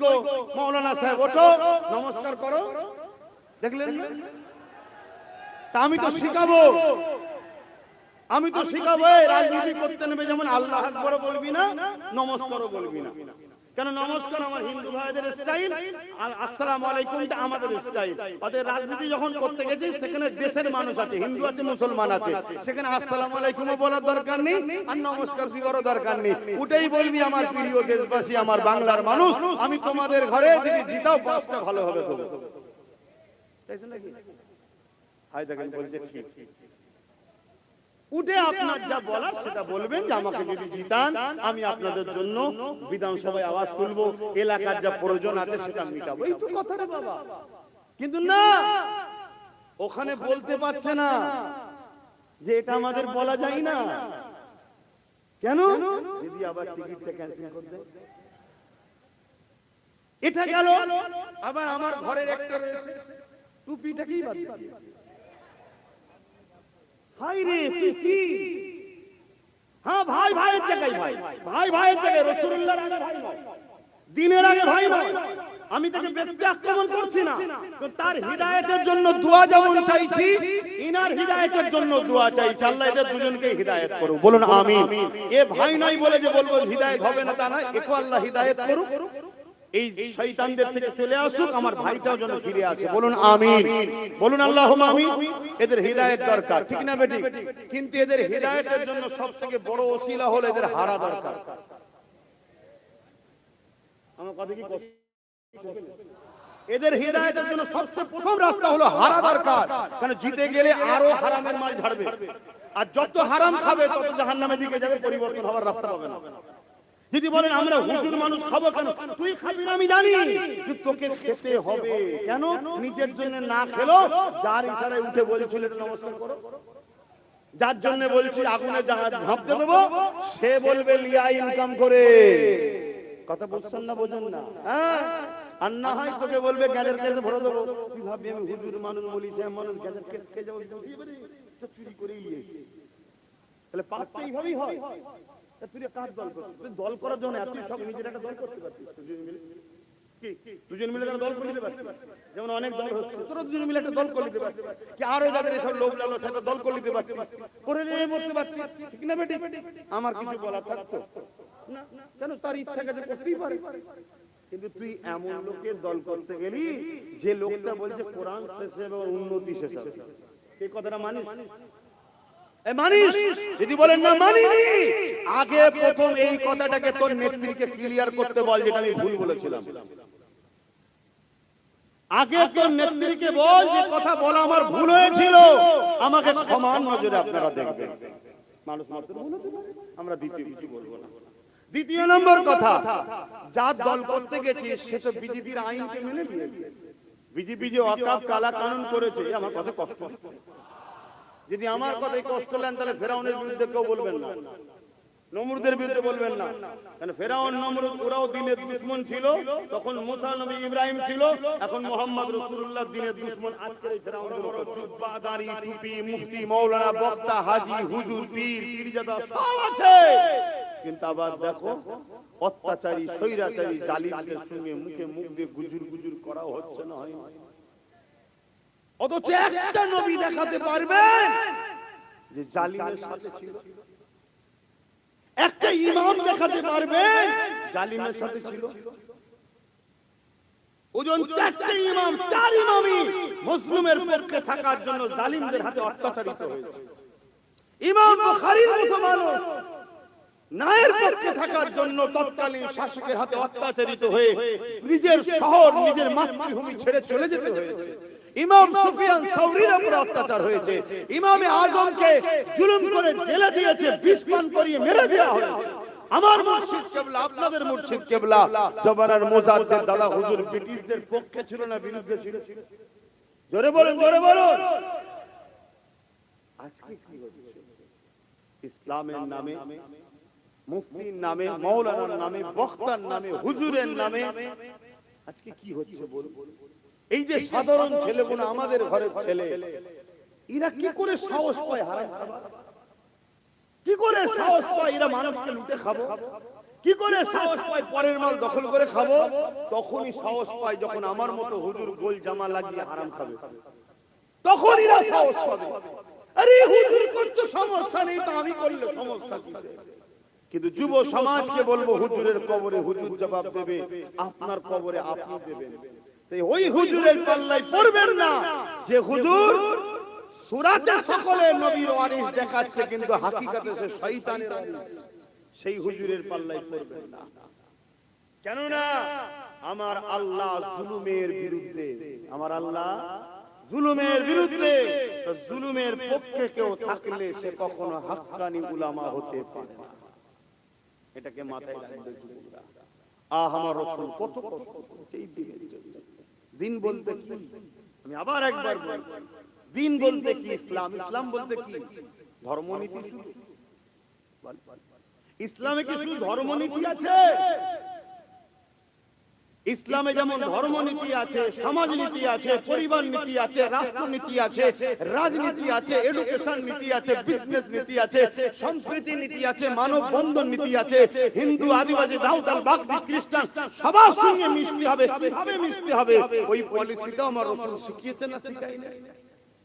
গো মাওলানা সাহেব ওঠো নমস্কার করো, দেখলেন না? তা আমি তো শিখাবো, আমি তো শিখাবো রাজনীতি করতে নেবে যেমন আল্লাহ আকবার বলবি না, নমস্কারও বলবি না। কেন নমস্কার আমার হিন্দু ভাইদের স্টাইল, আর আসসালামু আলাইকুমটা আমাদের স্টাইল। ওদের রাজনীতি যখন করতে গেছি সেখানে দেশের মানুষ আছে, হিন্দু আছে, মুসলমান আছে, সেখানে আসসালামু আলাইকুমও বলার দরকার নেই আর নমস্কার দিবারও দরকার নেই। ওটাই বলবি আমার প্রিয় দেশবাসী, আমার বাংলার মানুষ, আমি তোমাদের ঘরে যদি জিতাও বাসটা ভালো হবে তো, তাই তো নাকি? হাই দেখেন বলছে ঠিক, উঠে আপনার যা বলার সেটা বলবেন যে আমাকে যদি জিতান আমি আপনাদের জন্য বিধানসভায় আওয়াজ তুলবো, এলাকার যা প্রয়োজন আছে সেটা মিটাবো, এই তো কথা রে বাবা। কিন্তু না, ওখানে বলতে পারছে না যে এটা আমাদের বলা যায় না। কেন? যদি আবার টিকিটটা ক্যান্সেল করে দেয়। এটা গেল, আবার আমার ঘরের একটা রয়েছে টুপিটাকেই বাদ দিয়েছে। হাই রে তুই কি? হ্যাঁ ভাই ভাইয়ের জায়গায় ভাই, ভাই ভাইয়ের জায়গায়, রাসূলুল্লাহর আগে ভাই নয়, দ্বীনের আগে ভাই নয়। আমি তাকে ব্যক্তি আক্রমণ করছি না, তো তার হিদায়াতের জন্য দোয়া যেমন চাইছি, ইনার হিদায়াতের জন্য দোয়া চাইছি। আল্লাহ এদের দুজনকে হিদায়াত করুক, বলুন আমিন। এ ভাই নয় বলে যে বলবো হিদায়াত হবে না তা নয়, একে আল্লাহ হিদায়াত করুক, এই শয়তানদের থেকে চলে আসুক, আমার ভাইটাও যেন ফিরে আসে, বলুন আমিন, বলুন আল্লাহুম্মা আমিন। এদের হিদায়াত দরকার, ঠিক না বেটি? কিন্তু এদের হিদায়াতের জন্য সবথেকে বড় ওসিলা হলো এদের হারা দরকার। আমার কথা কি কষ্ট? এদের হিদায়াতের জন্য সবচেয়ে প্রথম রাস্তা হলো হারা দরকার, কারণ জিতে গেলে আরো হারামের মাল ঝাড়বে, আর যত হারাম খাবে তত জাহান্নামের দিকে যাবে, পরিবর্তন হওয়ার রাস্তা পাবে না। যদি বলেন আমরা হুজুর মানুষ খাবো কেন, তুই খাবি না আমি জানি, তোকে খেতে হবে। কেন? নিজের জন্য না খেলো, যার ইশারায় উঠে বলছিল নমস্কার করো, যার জন্য বলছি আগুনে ঝাঁপতে দেবো, সে বলবে লিয়া ইনকাম করে। কথা বুঝছেন না? বোঝেন না? হ্যাঁ, আর না হয় তোকে বলবে গ্যাজের কেসে ভরে দেবো। তুই ভাববি আমি হুজুর মানুষ বলি, সে মানুষ গ্যাজের কেস খেয়ে যাবো, চুরি করেই এসে, তাহলে পাপটা এইভাবেই হয়। তুই কাজ দল কর, তুই দল করার জন্য তুই সব নিজের একটা দল করতে পারছিস, দুজন মিলে দল করে দিতে পারছিস, যেমন অনেক দল হচ্ছে, তোরা দুজন মিলে একটা দল করে দিতে পারছিস, কি আরো যাদের এসব লোক লালো সেটা দল করে দিতে পারছিস, করে নিয়ে মরতে পারছিস, ঠিক না বেটি? আমার কিছু বলার থাকতো না, কেন? তার ইচ্ছা কাজে করতেই পারে। কিন্তু তুই এমন লোকের দল করতে গেলি যে লোকটা বলছে কোরআন শেষে এবং উন্নতি শেষে, এই কথাটা মানিস? মানিস? যদি বলেন না মানিনি, আগে প্রথম এই কথাটাকে তোর নেত্রীকে ক্লিয়ার করতে বল যেটা আমি ভুল বলেছিলাম। আগে তোর নেত্রীকে বল যে কথা বলা আমার ভুল হয়েছিল, আমাকে সমান নজরে আপনারা দেখবেন। মানুষ মাত্র ভুল হতে পারে, আমরা দ্বিতীয় কিছু বলবো না। দ্বিতীয় নম্বর কথা, যা দল করতে গেছিস সে তো বিজেপির আইনকে মেনে নিয়েছে। বিজেপি যে ওয়াকফ কালা কানুন করেছে, আমার কথা কষ্ট, যদি আমার কথাই কষ্ট নেন তাহলে ফেরাউনের বিরুদ্ধে কেউ বলবেন না, নমরুদের বিরুদ্ধে বলবেন না। কারণ ফেরাউন নমরুদ ওরাও দিনের দুশমন ছিল, তখন মুসা নবী ইব্রাহিম ছিল, এখন মুহাম্মদ রাসূলুল্লাহ দিনের দুশমন। আজকের এই ফেরাউনের জুব্বা দাড়ি টুপি মুফতি মাওলানা বক্তা হাজী হুজুর পীর পীরজাদা সব আছে, কিন্তু আবার দেখো অত্যাচারী স্বৈরাচারী জালিমদের সঙ্গে মুখে মুখ দিয়ে গুজুর গুজুর করা হচ্ছে না, হয় না? অথচ একটা নবী দেখাতে পারবেন যে জালিমের সাথে ছিল, একটা ইমাম দেখাতে পারবেন জালিমের সাথে ছিল। ওজন চারটে ইমাম, চার ইমামই মুসলিমের পক্ষে থাকার জন্য জালিমদের হাতে অত্যাচারিত হয়েছে। ইমাম বুখারীর মতো মানুষ ন্যায়ের পক্ষে থাকার জন্য তৎকালীন শাসকের হাতে অত্যাচারিত হয়ে নিজের শহর, নিজের মাতৃভূমি ছেড়ে চলে যেতে হয়েছে। ইমাম সুফিয়ান সাওরীর উপর অত্যাচার হয়েছে, ইমামে আজমকে জুলুম করে জেলে দিয়েছে, বিষ পান করিয়ে মেরে দেওয়া হয়েছে। আমার মুর্শিদ কেবলা, আপনাদের মুর্শিদ কেবলা জমানার মুজাদ্দিদ দাদা হুজুর ব্রিটিশদের পক্ষে ছিল না বিরুদ্ধে ছিল? জোরে বলুন, জোরে বলুন। আজকে কি হচ্ছে? ইসলামের নামে, মুফতির নামে, মাওলানার নামে, বক্তার নামে, হুজুরের নামে আজকে কি হচ্ছে বলুন? এই যে সাধারণ ছেলেগুলো আমাদের ঘরের ছেলে, এরা কি করে সাহস পায় হারাম খাবার? কি করে সাহস পায় এরা মানুষকে লুটে খাবো? কি করে সাহস পাই পরের মাল দখল করে খাবো? তখনই সাহস পাই যখন আমার মতো হুজুর গোল জামা লাগিয়ে হারাম খাবে, তখনই এরা সাহস পাবে। আরে হুজুর করতে সমস্যা নেই, তো আমি করলে সমস্যা কি? কিন্তু যুব সমাজকে বলবো, হুজুরের কবরে হুজুর জবাব দেবে, আপনার কবরে আপনি দেবেন। তাই ওই হুজুরের পাল্লায় পড়বেন না যে হুজুর সূরাতে সকলে নবীর ওয়ারিস দেখাচ্ছে কিন্তু হাকিকাতে সে শয়তানের ওয়ারিস। সেই হুজুরের পাল্লায় পড়বেন না। কেননা আমার আল্লাহ জুলুমের বিরুদ্ধে, আমার আল্লাহ জুলুমের বিরুদ্ধে। তো জুলুমের পক্ষে কেউ থাকলে সে কখনো হাক্কানি উলামা হতে পারে না। এটাকে মাথায় রাখবে যুবকরা। আমার রাসূল কত কষ্ট করেছে এই দিনের জন্য। দিন বলতে কি? আমি আবার একবার বলি, দিন বলতে কি? ইসলাম। ইসলাম বলতে কি? ধর্মনীতি শুধু? ইসলামে কি শুধু ধর্মনীতি আছে? ইসলামে যেমন ধর্মনীতি আছে, সমাজনীতি আছে, পরিবার নীতি আছে, রাষ্ট্রনীতি আছে, রাজনীতি আছে, এডুকেশন নীতি আছে, বিজনেস নীতি আছে, সংস্কৃতি নীতি আছে, মানব বন্ধন নীতি আছে। হিন্দু, আদিবাসী, দাউদাল, বাগদি, খ্রিস্টান সবার সঙ্গে মিশতে হবে। কিভাবে মিশতে হবে ওই পলিসিটা আমার রাসূল শিখিয়েছেন না শিখাই না?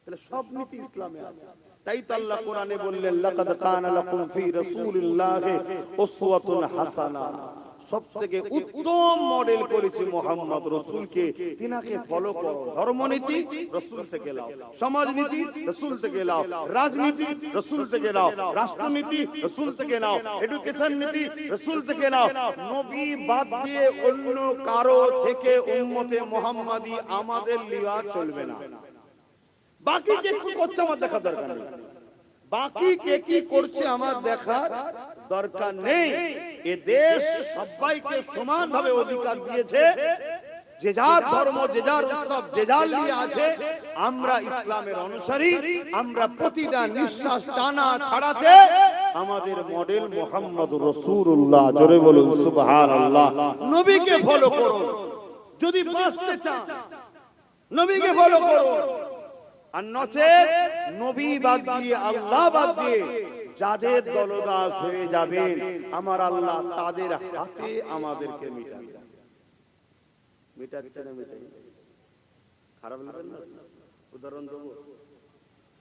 তাহলে সব নীতি ইসলামে আছে। তাই তো আল্লাহ কোরআনে বললেন, লাকাদ কানা লাকুম ফি রাসূলিল্লাহি উসওয়াতুন হাসানা। সবথেকে উত্তম মডেল করেছে মুহাম্মদ রাসূলকে, তিনাকে ফলো করো। ধর্মনীতি রাসূল থেকে নাও, সমাজনীতি রাসূল থেকে নাও, রাজনীতি রাসূল থেকে নাও, রাষ্ট্রনীতি রাসূল থেকে নাও, এডুকেশন নীতি রাসূল থেকে নাও। নবী বাদ দিয়ে অন্য কারো থেকে উম্মতে মুহাম্মাদি আমাদের লিওয়া চলবে না। বাকি কে কি করছে আমার দেখা দরকার নেই, বাকি কে কি করছে আমার দেখার দরকার নেই। এ দেশ সবাইকে সমানভাবে অধিকার দিয়েছে, যে যার ধর্ম, যে যার উৎসব, যে যার নিয়ে আছে। আমরা ইসলামের অনুসারী, আমরা প্রতিটা নিঃশ্বাস টানা ছাড়াতে আমাদের মডেল মুহাম্মদুর রাসূলুল্লাহ। জোরে বলুন সুবহানাল্লাহ। নবীকে ফলো করুন যদি বাঁচতে চান, নবীকে ফলো করুন। আর নচেত নবী বাদ দিয়ে, আল্লাহ বাদ দিয়ে যাদের দলদাস হয়ে যাবে, আমার আল্লাহ তাদের হাতে আমাদেরকে মিটাচ্ছে না মিটাই। খারাপ লাগবে না? উদাহরণ দেব,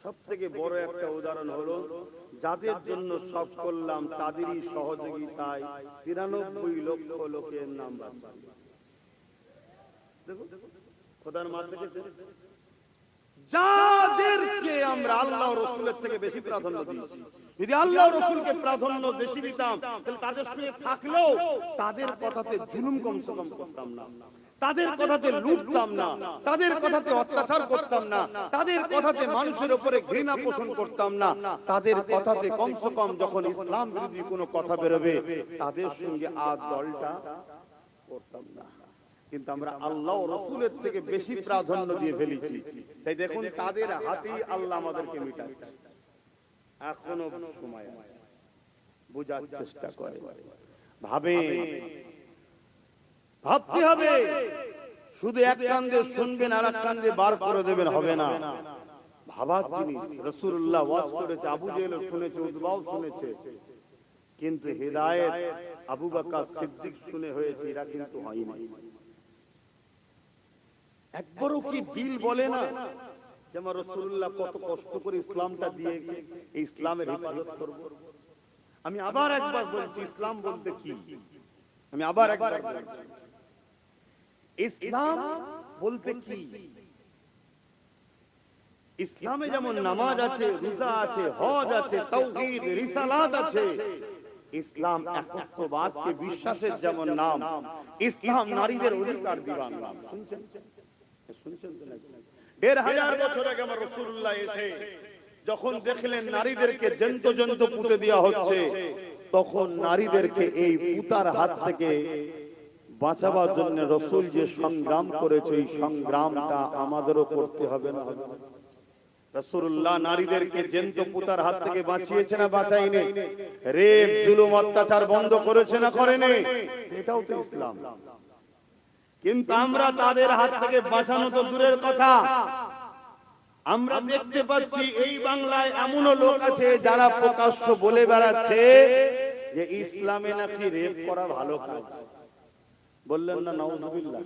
সব থেকে বড় একটা উদাহরণ হলো, যাদের জন্য সব করলাম তাদেরই সহযোগিতায় 93 লক্ষ লোকের নাম বাঁচা। দেখো খোদার মার দেখেছে, যাদেরকে আমরা আল্লাহ রাসূলের থেকে বেশি প্রাধান্য দিয়েছি। যদি আল্লাহ রাসূলকে প্রাধান্য বেশি দিতাম, তাহলে তাদের সঙ্গে থাকলেও তাদের কথাতে জুলুম কমসে কম করতাম না, তাদের কথাতে লুটতাম না, তাদের কথাতে অত্যাচার করতাম না, তাদের কথাতে মানুষের উপরে ঘৃণা পোষণ করতাম না, তাদের কথাতে কমসে কম যখন ইসলাম বিরোধী কোনো কথা বেরোবে তাদের সঙ্গে আর দলটা করতাম না। কিন্তু আমরা আল্লাহ রাসূলের থেকে বেশি প্রাধান্য দিয়ে ফেলেছি। তাই দেখুন তাদের হাতেই আল্লাহ আমাদেরকে মিটাচ্ছে। এখনো সময় আছে, বোঝার চেষ্টা করে ভাবে, ভাবতে হবে। শুধু এক কান দিয়ে শুনবেন আর এক কান দিয়ে বার করে দেবেন হবে না। ভাবার জিনিস। রাসূলুল্লাহ ওয়াজ করেছে, আবু জেহেল শুনেছে, উতবাও শুনেছে, কিন্তু হিদায়াত আবু বকর সিদ্দিক শুনে হয়েছে, এরা কিন্তু হয়নি। একবারও কি দিল বলে না যে আমার রাসূলুল্লাহ কত কষ্ট করে ইসলামটা দিয়েছে, এই ইসলামের হেফাজত করব? আমি আবার একবার বলছি, ইসলাম বলতে কি? আমি আবার একবার বলছি, ইসলাম বলতে কি? ইসলামে যেমন নামাজ আছে, রোজা আছে, হজ আছে, তাওহীদ, রিসালাত আছে। ইসলাম একত্ববাদকে বিশ্বাসের যেমন নাম, ইসলাম নারীদের অধিকার দিবার নাম। শুনছেন? শুনছেন তো নাকি? ১৫০০ বছর আগে আমার রাসূলুল্লাহ এসে যখন দেখলেন নারীদেরকে জন্ত পুঁতে দেওয়া হচ্ছে, তখন নারীদেরকে এই পুতার হাত থেকে বাঁচাবার জন্য রাসূল যে সংগ্রাম করেছে, এই সংগ্রামটা আমাদেরও করতে হবে না? রাসূলুল্লাহ নারীদেরকে জন্ত পুতার হাত থেকে বাঁচিয়েছে না বাঁচায়নি? রেপ, জুলুম, অত্যাচার বন্ধ করেছে না করেনি? এটাও তো ইসলাম। কিন্তু আমরা তাদের হাত থেকে বাঁচানো তো দূরের কথা, আমরা দেখতে পাচ্ছি এই বাংলায় এমনও লোক আছে যারা প্রকাশ্য বলে বেড়াচ্ছে যে ইসলামে নাকি রেপ করা ভালো কাজ, বললেন না নাউজুবিল্লাহ।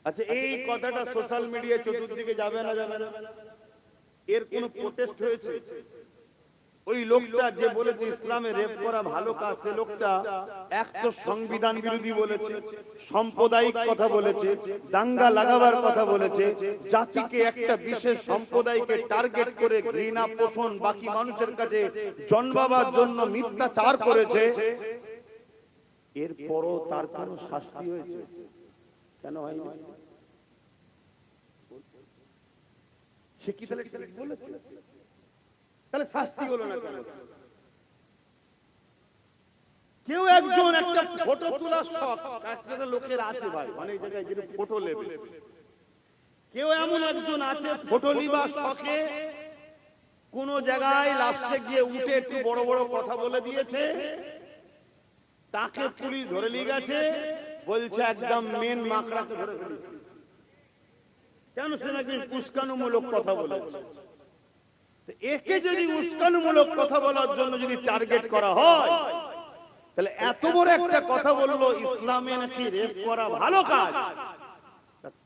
আচ্ছা, এই কথাটা সোশ্যাল মিডিয়ায় চতুর্দিকে যাবে না যাবে না? এর কোন প্রোটেস্ট হয়েছে? ওই লোকটা যে বলেছে ইসলামে রেপ করা ভালো কাজ, সে লোকটা এক তো সংবিধান বিরোধী বলেছে, সাম্প্রদায়িক কথা বলেছে, দাঙ্গা লাগাবার কথা বলেছে, জাতিকে একটা বিশেষ সম্প্রদায়কে টার্গেট করে ঘৃণা পোষণ বাকি মানুষের কাছে জন্মাবার জন্য মিথ্যাচার করেছে। এরপরও তার কোনো শাস্তি হয়েছে? কেন হয়নি? সে কি তাহলে বলেছে? তাহলে শাস্তি হলো না কেন? কেউ একজন একটা ফটো তোলার শখ একটা লোকের আছে ভাই, অনেক জায়গায় যে ফটো নেবে, কেউ এমন একজন আছে ফটো নিবার শখে কোন জায়গায় লাস্টে গিয়ে উঠে একটু বড় বড় কথা বলে দিয়েছে, তাকে পুলিশ ধরে নিয়ে গেছে, বলছে একদম মেন মাকড়াকে ধরে ফেলেছে। কেন? সে নাকি উস্কানিমূলক কথা বলেছে। একে যদি উস্কানিমূলক কথা বলার জন্য যদি টার্গেট করা হয়, তাহলে এত বড় একটা কথা বললো ইসলামে নাকি রেপ করা ভালো কাজ,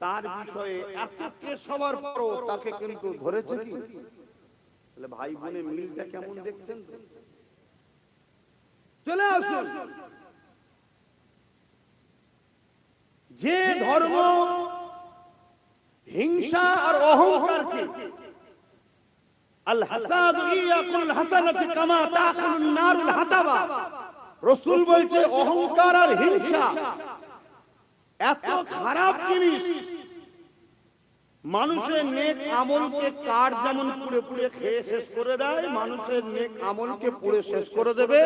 তার বিষয়ে এত কেস সবার পরও তাকে কিন্তু ধরেছে কি? তাহলে ভাই বোনের মিলটা কেমন দেখছেন? চলে আসুন, যে ধর্ম হিংসা আর অহংকারকে আল হাসাদু ইয়াকুল হাসানাতু কামা তাকুলুন নারুল হাতাবা, রাসূল বলছে অহংকার আর হিংসা এত খারাপ জিনিস, মানুষের নেক আমলকে কাঠ যেমন পুড়ে পুড়ে খেয়ে শেষ করে দেয়, মানুষের নেক আমলকে পুড়ে শেষ করে দেবে।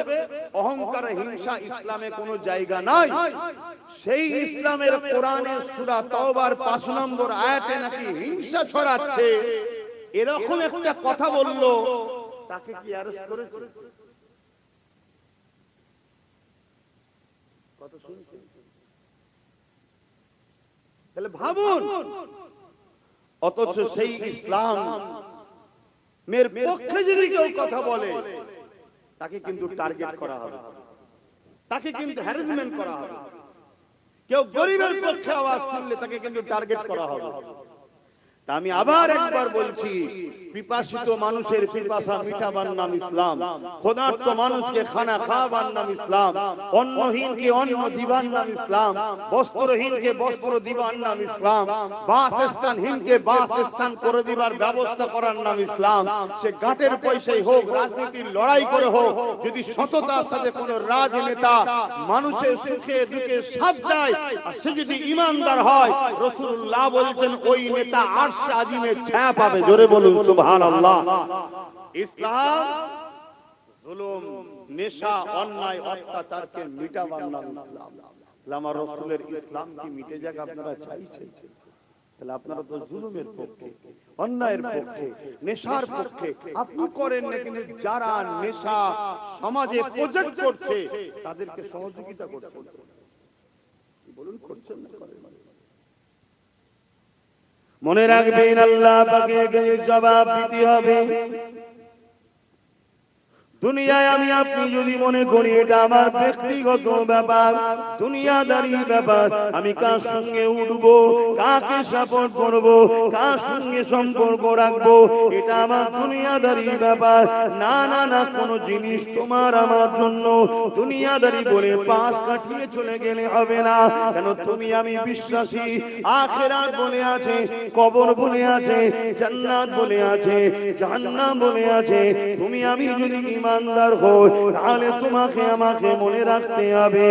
অহংকার হিংসা ইসলামে কোনো জায়গা নাই। সেই ইসলামের কোরআনের সূরা তাওবার 5 নম্বর আয়াতে নাকি হিংসা ছড়াচ্ছে এরকম একটা কথা বললো, তাকে কি অ্যারেস্ট করেছে? কথা শুনছেন? তাহলে ভাবুন, অথচ সেই ইসলাম মের পক্ষে যদি কেউ কথা বলে তাকে কিন্তু টার্গেট করা হবে, তাকে কিন্তু হ্যারাসমেন্ট করা হবে। কেউ গরিবের পক্ষে আওয়াজ তুললে তাকে কিন্তু টার্গেট করা হবে। আমি আবার একবার বলছি, পিপাসিত মানুষের পিপাসা মিটাবার নাম ইসলাম, ক্ষুধার্ত মানুষকে খানা খাওয়াবার নাম ইসলাম, অন্নহীনকে অন্ন দিবার নাম ইসলাম, বস্ত্রহীনকে বস্ত্র দিবার নাম ইসলাম, বাসস্থানহীনকে বাসস্থান করে দিবার ব্যবস্থা করার নাম ইসলাম। সে গাঁটের পয়সাই হোক, রাজনীতির লড়াই করে হোক, যদি সততার সাথে কোন রাজনেতা মানুষের সুখে দুঃখে সাথ দেয় আর সে যদি ঈমানদার হয়, রাসূলুল্লাহ বলেছেন ওই নেতা আরশ আজিমের ছায়া পাবে। জোরে বলুন সুবহানাল্লাহ। ইসলাম জুলুম, নেশা, অন্যায়, অত্যাচারকে মিটাবার নাম ইসলাম। আমার রাসূলের ইসলাম কি মিটে যাক আপনারা চাইছেন? তাহলে আপনারা তো জুলুমের পক্ষে, অন্যায়ের পক্ষে, নেশার পক্ষে। আপনি করেন না, কিন্তু যারা নেশা সমাজে প্রজেক্ট করছে তাদেরকে সহযোগিতা করছেন। বলুন, করছেন না করেন? মনে রাখবেন, আল্লাহ পাকে জবাব দিতে হবে। দুনিয়ায় আমি আপনি যদি মনে করি এটা আমার ব্যক্তিগত ব্যাপার, দুনিয়াদারি ব্যাপার, আমি কার সঙ্গে উঠবো, কাকে সাপোর্ট করব, কার সঙ্গে সম্পর্ক রাখবো, এটা আমার দুনিয়াদারি ব্যাপার। না না না, কোন জিনিস তোমার আমার জন্য দুনিয়াদারি বলে পাশ কাটিয়ে চলে গেলে হবে না। কেন? তুমি আমি বিশ্বাসী, আখিরাত বলে আছে, কবর বলে আছে, জান্নাত বলে আছে, জাহান্নাম বলে আছে। তুমি আমি যদি ইমানদার হই, তাহলে তোমাকে আমাকে মনে রাখতে হবে,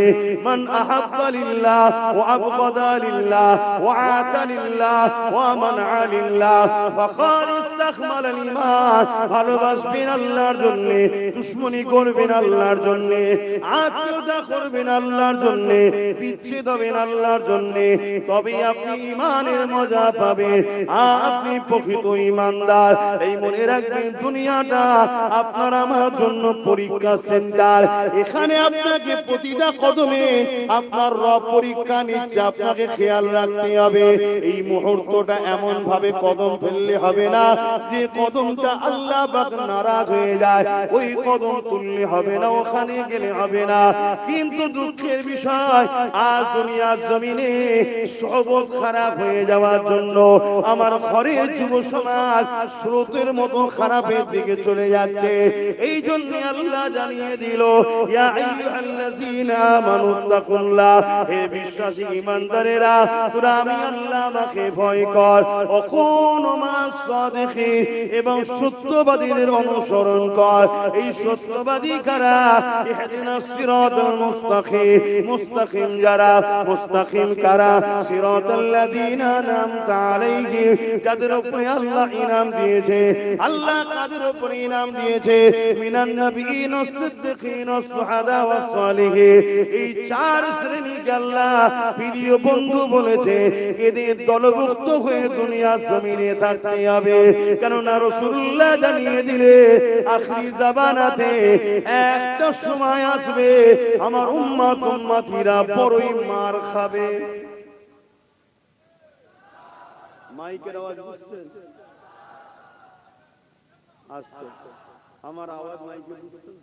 মান আহাব্বা লিল্লাহ ওয়া আবগাদা লিল্লাহ ওয়া আতা লিল্লাহ ওয়া মানআ লিল্লাহ ফাকাদ ইস্তাকমাল আল ঈমান। ভালোবাসবেন আল্লাহর জন্য, দুশমনি করবেন আল্লাহর জন্য, আত্মীয়তা করবেন আল্লাহর জন্য, বিচ্ছেদ হবেন আল্লাহর জন্য, তবে আপনি ঈমানের মজা পাবেন, আপনি প্রকৃত ঈমানদার। এই মনে রাখবেন, দুনিয়াটা আপনার আমার জন্য জন্য পরীক্ষা সেন্টার। এখানে আপনাকে প্রতিটা কদমে আপনার রব পরীক্ষা নিচ্ছে, আপনাকে খেয়াল রাখতে হবে। এই মুহূর্তটা এমন ভাবে কদম ফেললে হবে না যে কদমটা আল্লাহ পাক নারাজ হয়ে যায়, ওই কদম তুললে হবে না, ওখানে গেলে হবে না। কিন্তু দুঃখের বিষয়, আজ দুনিয়ার জমিনে সবল খারাপ হয়ে যাওয়ার জন্য আমার ঘরের যুব সমাজ স্রোতের মতো খারাপের দিকে চলে যাচ্ছে। এই জন্য আল্লাহ জানিয়ে দিল, ইয়া আইয়ুহাল্লাযীনা আমানুত্তাকুল্লাহ, হে বিশ্বাসী ঈমানদারেরা, তোমরা আমি আল্লাহকে ভয় কর, ওয়াকুনু মা'আস সাদিকিন, এবং সত্যবাদীদের অনুসরণ কর। এই সত্যবাদী কারা? ইহদিনাস সিরাতাল মুস্তাকিম, মুস্তাকিম যারা, মুস্তাকিম কারা? সিরাতাল্লাযীনা আন'আমতা আলাইহিম, যাদের উপরে আল্লাহ ইনাম দিয়েছে। আল্লাহ কাদের উপরে ইনাম দিয়েছে? মিনান নাবিয়িন ওয়াস সিদ্দিকিন ওয়াস শুহাদা ওয়াস সালিহিন। এই চার শ্রেণীকে আল্লাহ প্রিয় বন্ধু বলেছে, এদের দলভুক্ত হয়ে দুনিয়ার জমিনে থাকতে হবে। কেননা রাসূলুল্লাহ জানিয়ে দিলে আখিরি জামানাতে একটা সময় আসবে আমার উম্মত উম্মতিরা বড়ই মার খাবে। মাইকের আওয়াজ বুঝছেন? আস্তে, আমার আওয়াজ মাইকে বুঝছেন?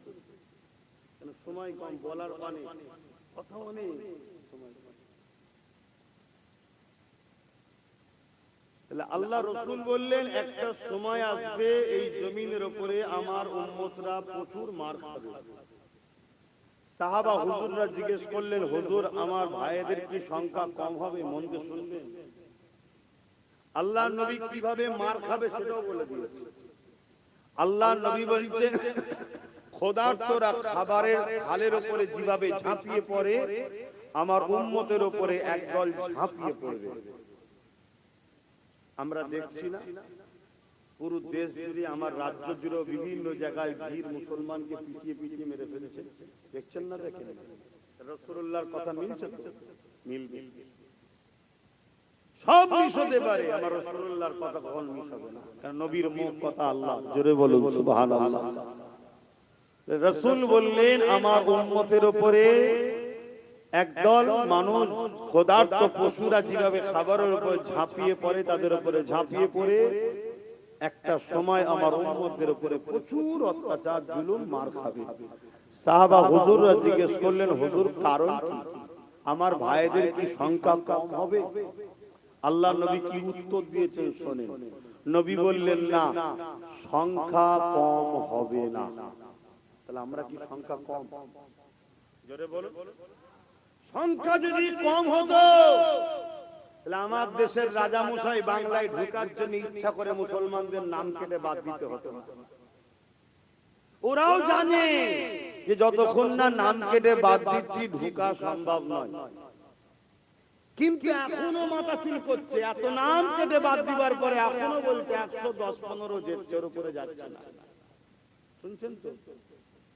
সময় কম, বলার পানি কথাও নেই। আল্লাহ রাসূল বললেন, একটা সময় আসবে এই জমিনের উপরে আমার উম্মতরা প্রচুর মার খাবে। সাহাবা হুজুররা জিজ্ঞেস করলেন, হুজুর আমার ভাইদের কি সংখ্যা কম হবে? মন দিয়ে শুনবেন। আল্লাহ নবী কিভাবে মার খাবে সেটাও বলে দিয়েছে। আল্লাহ নবী বলছেন, ক্ষুধার্তরা খাবারের থালের উপরে যেভাবে ঝাঁপিয়ে পড়ে, আমার উম্মতের উপরে একদল ঝাঁপিয়ে পড়বে। আমরা দেখছি না পুরো দেশ জুড়ে, আমার রাজ্য জুড়ে বিভিন্ন জায়গায় ভিড় মুসলমানকে পিটিয়ে পিটিয়ে মেরে ফেলেছে। দেখছেন না? দেখেন রাসূলুল্লাহর কথা মিলছে তো? মিলবে। সব মিশ হতে পারে, আমার রাসূলুল্লাহর কথা কখন মিশ হবে না? কারণ নবীর মুখ কথা আল্লাহ। জোরে বলুন সুবহানাল্লাহ। রাসূল বললেন, আমার উম্মতের উপরে একদল মানুষ, ক্ষুধার্ত পশুরা যেভাবে খাবারের উপর ঝাঁপিয়ে পড়ে, তাদের উপরে ঝাঁপিয়ে পড়ে একটা সময় আমার উম্মতের উপরে প্রচুর অত্যাচার জুলুম মার খাবে। সাহাবা হুজুররা জিজ্ঞেস করলেন, হুজুর কারণ কি? আমার ভাইদের কি সংখ্যা কম হবে? আল্লাহ নবী কি উত্তর দিয়েছেন শুনেন। নবী বললেন, না, সংখ্যা কম হবে না। তাহলে আমরা কি সংখ্যা কম? জোরে বলুন। সংখ্যা যদি কম হতো তাহলে আমার দেশের রাজা মশাই বাংলায় ঢোকার জন্য ইচ্ছা করে মুসলমানদের নাম কেটে বাদ দিতে হতো না। ওরাও জানে যে যতক্ষণ না নাম কেটে বাদ দিচ্ছি ঢোকা সম্ভব নয়। কিন্তু এখনো মাথা চুল করছে, এত নাম কেটে বাদ দিবার পরে এখনো বলতে 110-15 জেটের উপরে যাচ্ছে না। শুনছেন তো?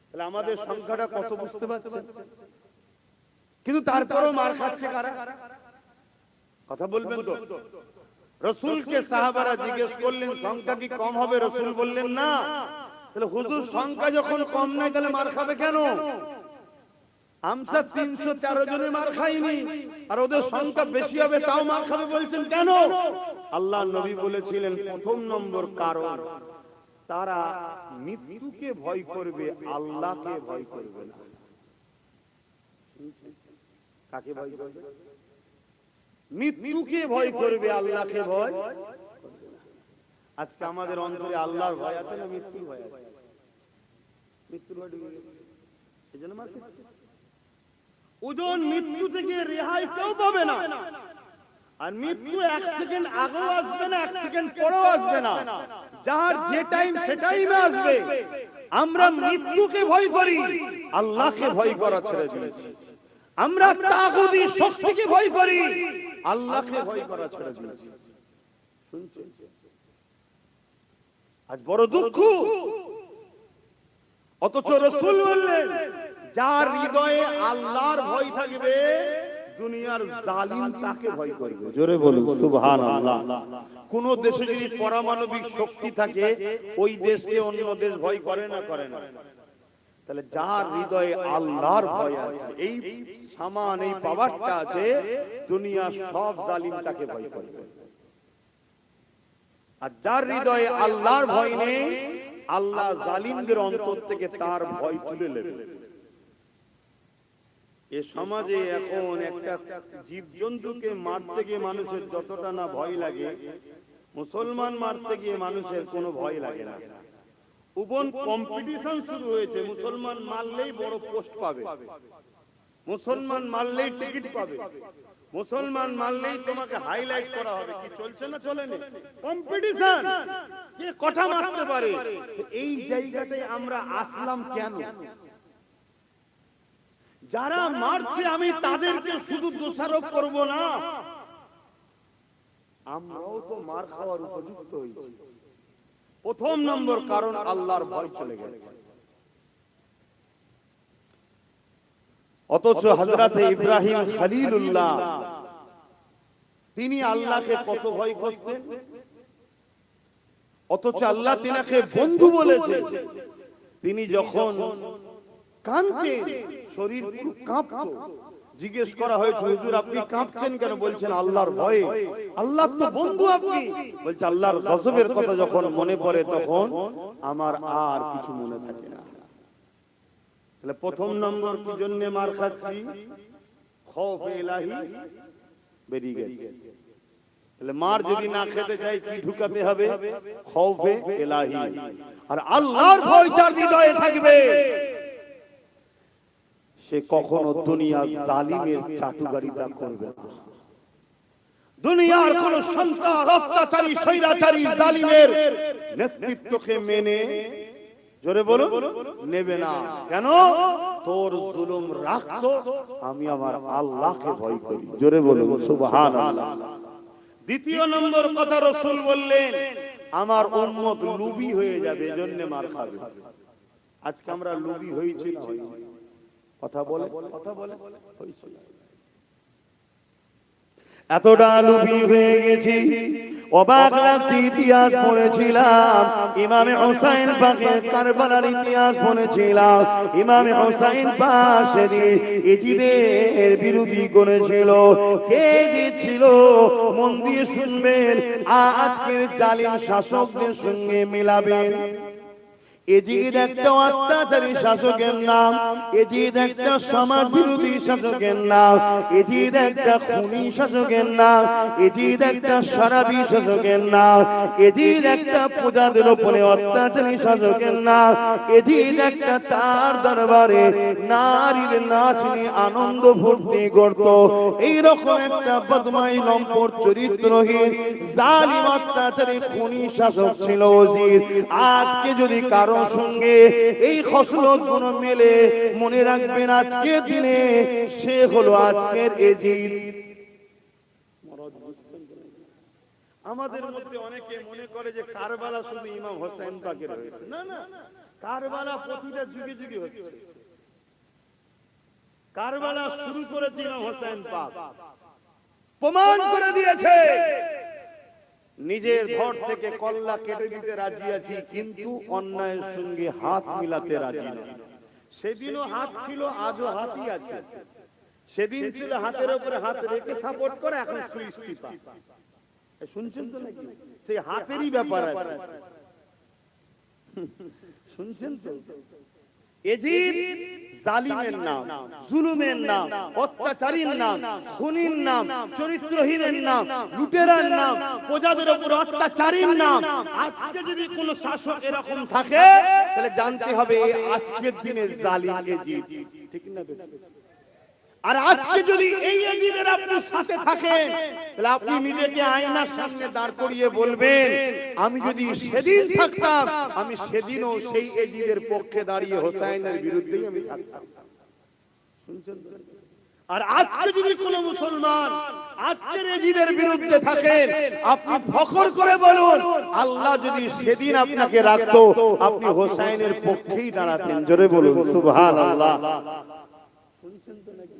তাহলে আমাদের সংখ্যাটা কত বুঝতে পারছেন? কিন্তু তারপরও মার খাচ্ছে কারা? কথা বলবেন তো? রাসূলকে সাহাবারা জিজ্ঞেস করলেন, সংখ্যা কি কম হবে? রাসূল বললেন, না। তাহলে হুজুর সংখ্যা যখন কম নাই তাহলে মার খাবে কেন? আমরা 313 জনে মার খাইনি, আর ওদের সংখ্যা বেশি হবে তাও মার খাবে বলছেন কেন? আল্লাহ নবী বলেছিলেন, প্রথম নম্বর কারণ, তারা মৃত্যুকে ভয় করবে, আল্লাহকে ভয় করবে না। কাকে ভয় করবে? মৃত্যুকে ভয় করবে, আল্লাহকে ভয় করবে না। আজকে আমাদের অন্তরে আল্লাহর ভয় আছে না মৃত্যুর ভয় আছে? মৃত্যুর ভয় ঢুকে গেছে, এজন্য মারতে। ওজন মৃত্যু থেকে রেহাই কেউ পাবে না। আর মৃত্যু 1 সেকেন্ড আগেও আসবে না, 1 সেকেন্ড পরেও আসবে না। যার যে টাইম সে টাইমে আসবে। আমরা মৃত্যুকে ভয় করি, আল্লাহকে ভয় করা ছেড়ে দিয়েছি। আমরা তাগুতি শক্তিকে ভয় করি, আল্লাহকে ভয় করা ছেড়ে দিয়েছি। শুনছেন? আজ বড় দুঃখ। অথচ রাসূল বললেন, যার হৃদয়ে আল্লাহর ভয় থাকবে দুনিয়ার জালিম তাকে ভয় করবে। জোরে বলুন সুবহানাল্লাহ। কোন দেশে যদি পারমাণবিক শক্তি থাকে ওই দেশকে অন্য দেশ ভয় করে না? করে না? তাহলে যার হৃদয়ে আল্লাহর ভয় আছে, এই সামান এই পাওয়ারটা আছে, দুনিয়া সব জালিম তাকে ভয় করবে। আর যার হৃদয়ে আল্লাহর ভয় নেই, আল্লাহ জালিমদের অন্তর থেকে তার ভয় তুলে নেবে। এ সমাজে এখন একটা জীবজন্তুকে মারতে গিয়ে মানুষের যতটা না ভয় লাগে, মুসলমান মারতে গিয়ে মানুষের কোনো ভয় লাগে না। ওপেন কম্পিটিশন শুরু হয়েছে, মুসলমান মারলেই বড় পোস্ট পাবে, মুসলমান মারলেই টিকিট পাবে, মুসলমান মারলেই তোমাকে হাইলাইট করা হবে। কি চলছে না চলেনি কম্পিটিশন, কে কটা মারতে পারে। এই জায়গাটায় আমরা আসলাম কেন? যারা মারছে আমি তাদেরকে শুধু দোষারোপ করব না, আমরাও তো মার খাওয়ার উপযুক্ত হয়েছি। প্রথম নম্বর কারণ আল্লাহর ভয় চলে গেছে। অথচ হযরত ইব্রাহিম খলিলুল্লাহ তিনি আল্লাহকে কত ভয় করতেন, অথচ আল্লাহ তিনাকে বন্ধু বলেছে। তিনি যখন কাঁদতেন শরীর পুরো কাঁপতো। জিজ্ঞেস করা হয়েছে, হুজুর আপনি কাঁপছেন কেন? বলছেন আল্লাহর ভয়ে। আল্লাহ তো বন্ধু আপনি। বলছে আল্লাহর গজবের কথা যখন মনে পড়ে তখন আমার আর কিছু মনে থাকে না। তাহলে প্রথম নম্বর কি জন্য মার খাচ্ছি? খৌফ ইলাহি বেরিয়ে গেছে। তাহলে মার যদি না খেতে চাই কি ঢুকাতে হবে? খৌফে ইলাহি। আর আল্লাহর ভয় যার হৃদয়ে থাকবে সে কখনো দুনিয়ার জালিমের চাটুকারিতা করবে না। দুনিয়ার কোন সন্তান অত্যাচারী স্বৈরাচারী জালিমের নেতৃত্বকে মেনে, জোরে বলো, নেবে না। কেন? তোর জুলুম রাখতো, আমি আমার আল্লাহকে ভয় করি। জোরে বলো সুবহানাল্লাহ। দ্বিতীয় নম্বর কথা রাসূল বললেন, আমার উম্মত লুবি হয়ে যাবে, এজন্য মার খাবে। আজকে আমরা লুবি হয়েছি না? কথা বলে এতটা লুবি হয়ে গেছি, অবাক লাগছে। ইতিহাস পড়েছিলাম, ইমামে হুসাইন পাকের কারবালার ইতিহাস পড়েছিলাম। ইমামে হুসাইন পাক সেদিন ইজিদের বিরোধী করেছিল। কে জিতছিল? মন দিয়ে শুনবেন, আজকের জালিম শাসকদের সঙ্গে মিলাবেন। এজিদ একটা অত্যাচারী শাসকের নাম, এজিদ একটা সমাজ বিরোধী শাসকের নাম, এজিদ একটা খুনি শাসকের নাম, এজিদ একটা শরাবী শাসকের নাম, এজিদ একটা প্রজাদের উপরে অত্যাচারী শাসকের নাম, এজিদ একটা তার দরবারে নারীর নাচ নিয়ে আনন্দ ফুর্তি করত। এইরকম একটা বদমাই লম্পট চরিত্রহীন জালিম অত্যাচারী খুনি শাসক ছিল এজিদ। আজকে যদি কারো সঙ্গে এই খসলত গুলো মেলে, মনে রাখবেন আজকের দিনে সে হলো আজকের এজিদ। আমাদের মধ্যে অনেকে মনে করে যে কারবালা শুধু ইমাম হোসেন পাকের হয়েছে। না না, কারবালা প্রতিটা যুগে যুগে হচ্ছে। কারবালা শুরু করেছে ইমাম হোসেন পাক, প্রমাণ করে দিয়েছে নিজের ঘর থেকে কল্লা কেটে দিতে রাজি আছি, কিন্তু অন্যায়ের সঙ্গে হাত মিলাতে রাজি নয়। সেদিনও হাত ছিল, আজও হাতই আছে। সেদিন ছিল হাতের উপরে হাত রেখে সাপোর্ট করে, এখন সুইচ টিপা। শুনছেন তো নাকি? সেই হাতেরই ব্যাপার আছে, শুনছেন তো? এজিদ জালিমের নাম, জুলুমের নাম, অত্যাচারীর নাম, খুনির নাম, চরিত্রহীনের নাম, লুটেরার নাম, প্রজাদের উপর অত্যাচারীর নাম। আজকে যদি কোন শাসক এরকম থাকে তাহলে জানতে হবে আজকের দিনের জালিম এজিদ। ঠিক না? আর আজকে যদি এই এজিদের আপনি সাথে থাকেন তাহলে আপনি নিজেকে আয়নার সামনে দাঁড় করিয়ে বলবেন, আমি যদি সেদিন থাকতাম আমি সেদিনও সেই এজিদের পক্ষে দাঁড়িয়ে হোসাইনের বিরুদ্ধেই আমি থাকতাম। শুনছেন? আর আজকে যদি কোন মুসলমান আজকের এজিদের বিরুদ্ধে থাকেন, আপনি ফখর করে বলুন, আল্লাহ যদি সেদিন আপনাকে রাখতো আপনি হোসাইনের পক্ষেই দাঁড়াতেন। জোরে বলুন সুবহানাল্লাহ। শুনছেন তো নাকি?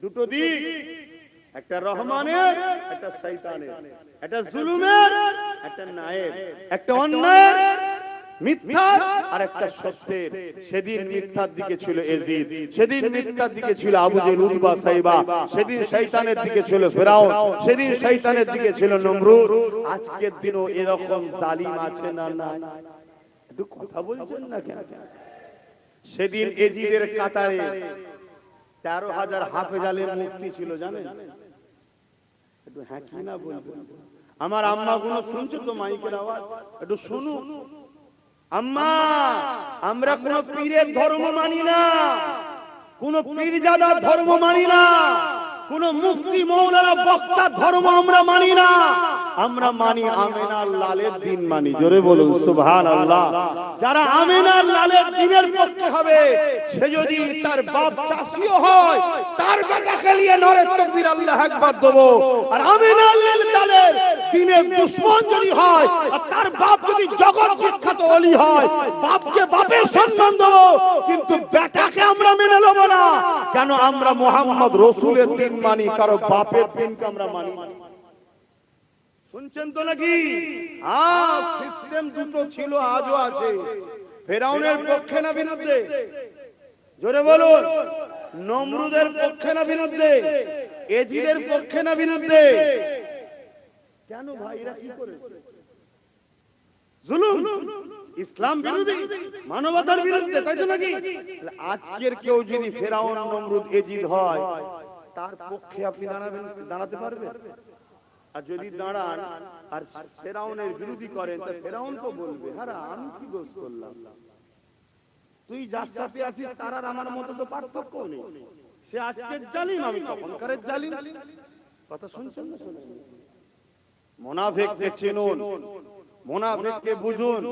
দুটো দিক, একটা রহমানের, একটা শয়তানের, একটা জুলুমের, একটা ন্যায়ের, একটা অন্যায়ের, মিথ্যা আর একটা সত্যের। সেদিন মিথ্যার দিকে ছিল এজিদ, সেদিন মিথ্যার দিকে ছিল আবু জেহেল উতবা সাইবা, সেদিন শয়তানের দিকে ছিল ফিরাউন, সেদিন শয়তানের দিকে ছিল নমরুদ। আজকের দিনও এরকম জালিম আছে না নাই? একটু কথা বলছেন না কেন? সেদিন এজিদের কাতারে 13,000 হাফেজ আলেম মুফতি ছিল, জানেন? একটু হ্যাঁ কি না বলবেন? আমার আম্মা গুলো শুনছো তো মাইকের আওয়াজ? একটু শুনুন। আম্মা, আমরা কোন পীরের ধর্ম মানি না, কোন পীরজাদার ধর্ম মানি না, কোন মুফতি মৌলানা বক্তার ধর্ম আমরা মানি না। আমরা মানি আমিনার লালের দিন মানি। জোরে বলুন সুবহানাল্লাহ। যারা আমিনার লালের দিনের পক্ষে হবে, সে যদি তার বাপ চাষিও হয়, তার বেটাকে নিয়ে নরে তাকবীর আল্লাহু আকবার দেব। আর আমিনার লালের দিনের দুশমন যদি হয়, আর তার বাপ যদি জগৎ বিখ্যাত ওলি হয়, বাপকে বাপের সম্মান দেব, কিন্তু বেটাকে আমরা মেনে নেব না। কেন? আমরা মুহাম্মদ রাসূলের দিন মানি, কারো বাপের দিনকে আমরা মানি না। শুনছেন তো নাকি? সিস্টেম দুটো ছিল, আজও আছে। ফেরাউনের পক্ষে না বিরুদ্ধে? জোরে বলুন। নমরুদের পক্ষে না বিরুদ্ধে? এজিদের পক্ষে না বিরুদ্ধে? কেন ভাইরা কি করে? জুলুম, ইসলাম বিরোধী, মানবতার বিরুদ্ধে, তাই তো নাকি? আজকের কেউ যদি ফেরাউন, নমরুদ, এজিদ হয়, তার পক্ষে আপনি দাঁড়াতে পারবেন? আর যদি দাঁড়ান আর ফেরাউনের বিরোধী করেন, তা ফেরাউন তো বলবে, আরে আমি কি দোষ করলাম? তুই যার সাথে আছিস তার আর আমার মতো তো পার্থক্য নেই। সে আজকের জালিম, আমি তখনকারের জালিম। কথা শুনছেন না? শুনুন। মুনাফিককে চিনুন, মুনাফিককে বুঝুন।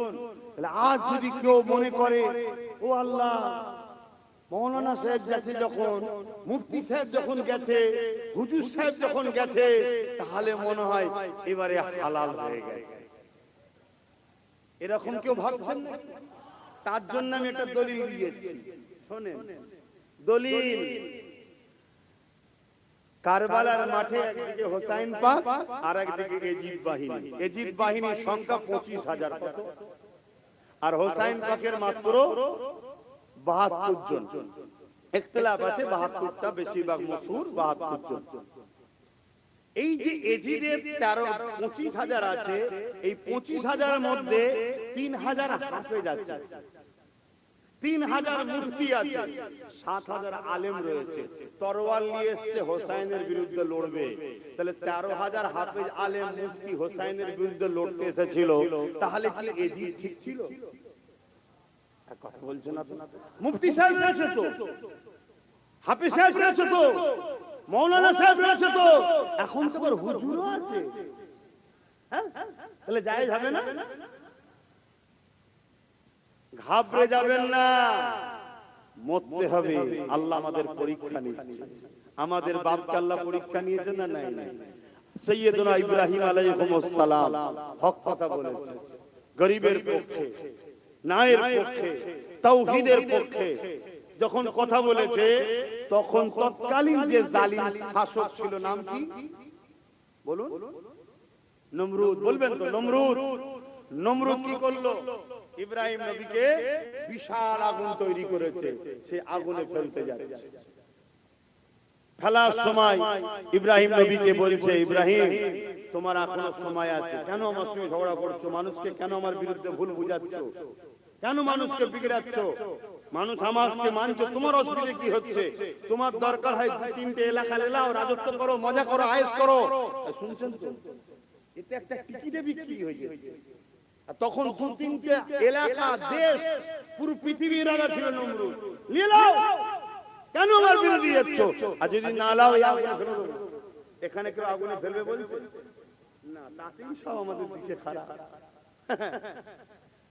আজ যদি কেউ মনে করে, ও আল্লাহ, মৌলানা সাহেব গেছে যখন, মুফতি সাহেব যখন গেছে, হুজুর সাহেব যখন গেছে, তাহলে মনে হয় এবারে হালাল হয়ে গেছে, এরকম কেউ ভাবছেন না? তার জন্য আমি একটা দলিল দিয়েছি, শোনেন। দলিল: কারবালার মাঠে একদিকে হোসাইন পাক আর একদিকে এজিদ বাহিনী। এজিদ বাহিনীর সংখ্যা 25,000। কত? আর হোসাইন পাকের মাত্র 72 জন। ইখতিলাফ আছে, 72টা, বেশিরভাগ মশহুর 72 জন। এই যে এজিদের 25,000 আছে, এই 25,000 এর মধ্যে 3,000 হাফেজ আছে, 3,000 মুফতি আছে, 7,000 আলেম রয়েছে। তরোয়াল নিয়ে এসে হোসাইনের বিরুদ্ধে লড়বে। তাহলে 13,000 হাফেজ আলেম মুফতি হোসাইনের বিরুদ্ধে লড়তে এসেছিল, তাহলে কি এজিদ ঠিক ছিল? কথা বলছেন না তো? মুফতি সাহেব রয়েছে তো, হাফেজ সাহেব রয়েছে তো, মৌলানা সাহেব রয়েছে তো, এখন তো হুজুরও আছে। হ্যাঁ, তাহলে জায়েজ হবে না? ঘাবড়ে যাবেন না, মরতে হবে। আল্লাহ আমাদের পরীক্ষা নিচ্ছে। আমাদের বাপকে আল্লাহ পরীক্ষা নিয়েছে না? নাই। সৈয়দনা ইব্রাহিম আলাইহিস সালাম হক কথা বলেছে, গরিবের পক্ষে, নায়ের পক্ষে, তাওহীদের পক্ষে যখন কথা বলেছে, তখন তৎকালীন যে জালিম শাসক ছিল, নাম কি বলুন? নমরুদ। বলবেন তো? নমরুদ। নমরুদ কি করলো? ইব্রাহিম নবীকে বিশাল আগুন তৈরি করেছে, সে আগুনে ফেলতে যাচ্ছে। ফেলার সময় ইব্রাহিম নবীকে বলছে, ইব্রাহিম, তোমার এখনো সময় আছে, কেন আমার সঙ্গে ঝগড়া করছো? মানুষকে কেন আমার বিরুদ্ধে ভুল বুঝাচ্ছ? কেন মানুষকে বিগড়াচ্ছ? মানুষ আমাকে মানছে, তোমার অসুবিধা কি হচ্ছে? তোমার দরকার হয় 2-3টে এলাকা এলাও, রাজত্ব করো, মজা করো, আয়েশ করো। শুনছেন তো? এতে একটা টিকিটে বিক্রি হয়ে গেছে। তখন 2-3টে এলাকা, দেশ, পুরো পৃথিবীর রাজা ছিল নমরুদ। নিয়ে নাও, কেন আমার বিরোধী যাচ্ছ? আর যদি না লাও, আগুনে ফেলে দেবো। এখানে কেউ আগুনে ফেলবে বলছে না, তাতেই সব আমাদের দেশে খারাপ।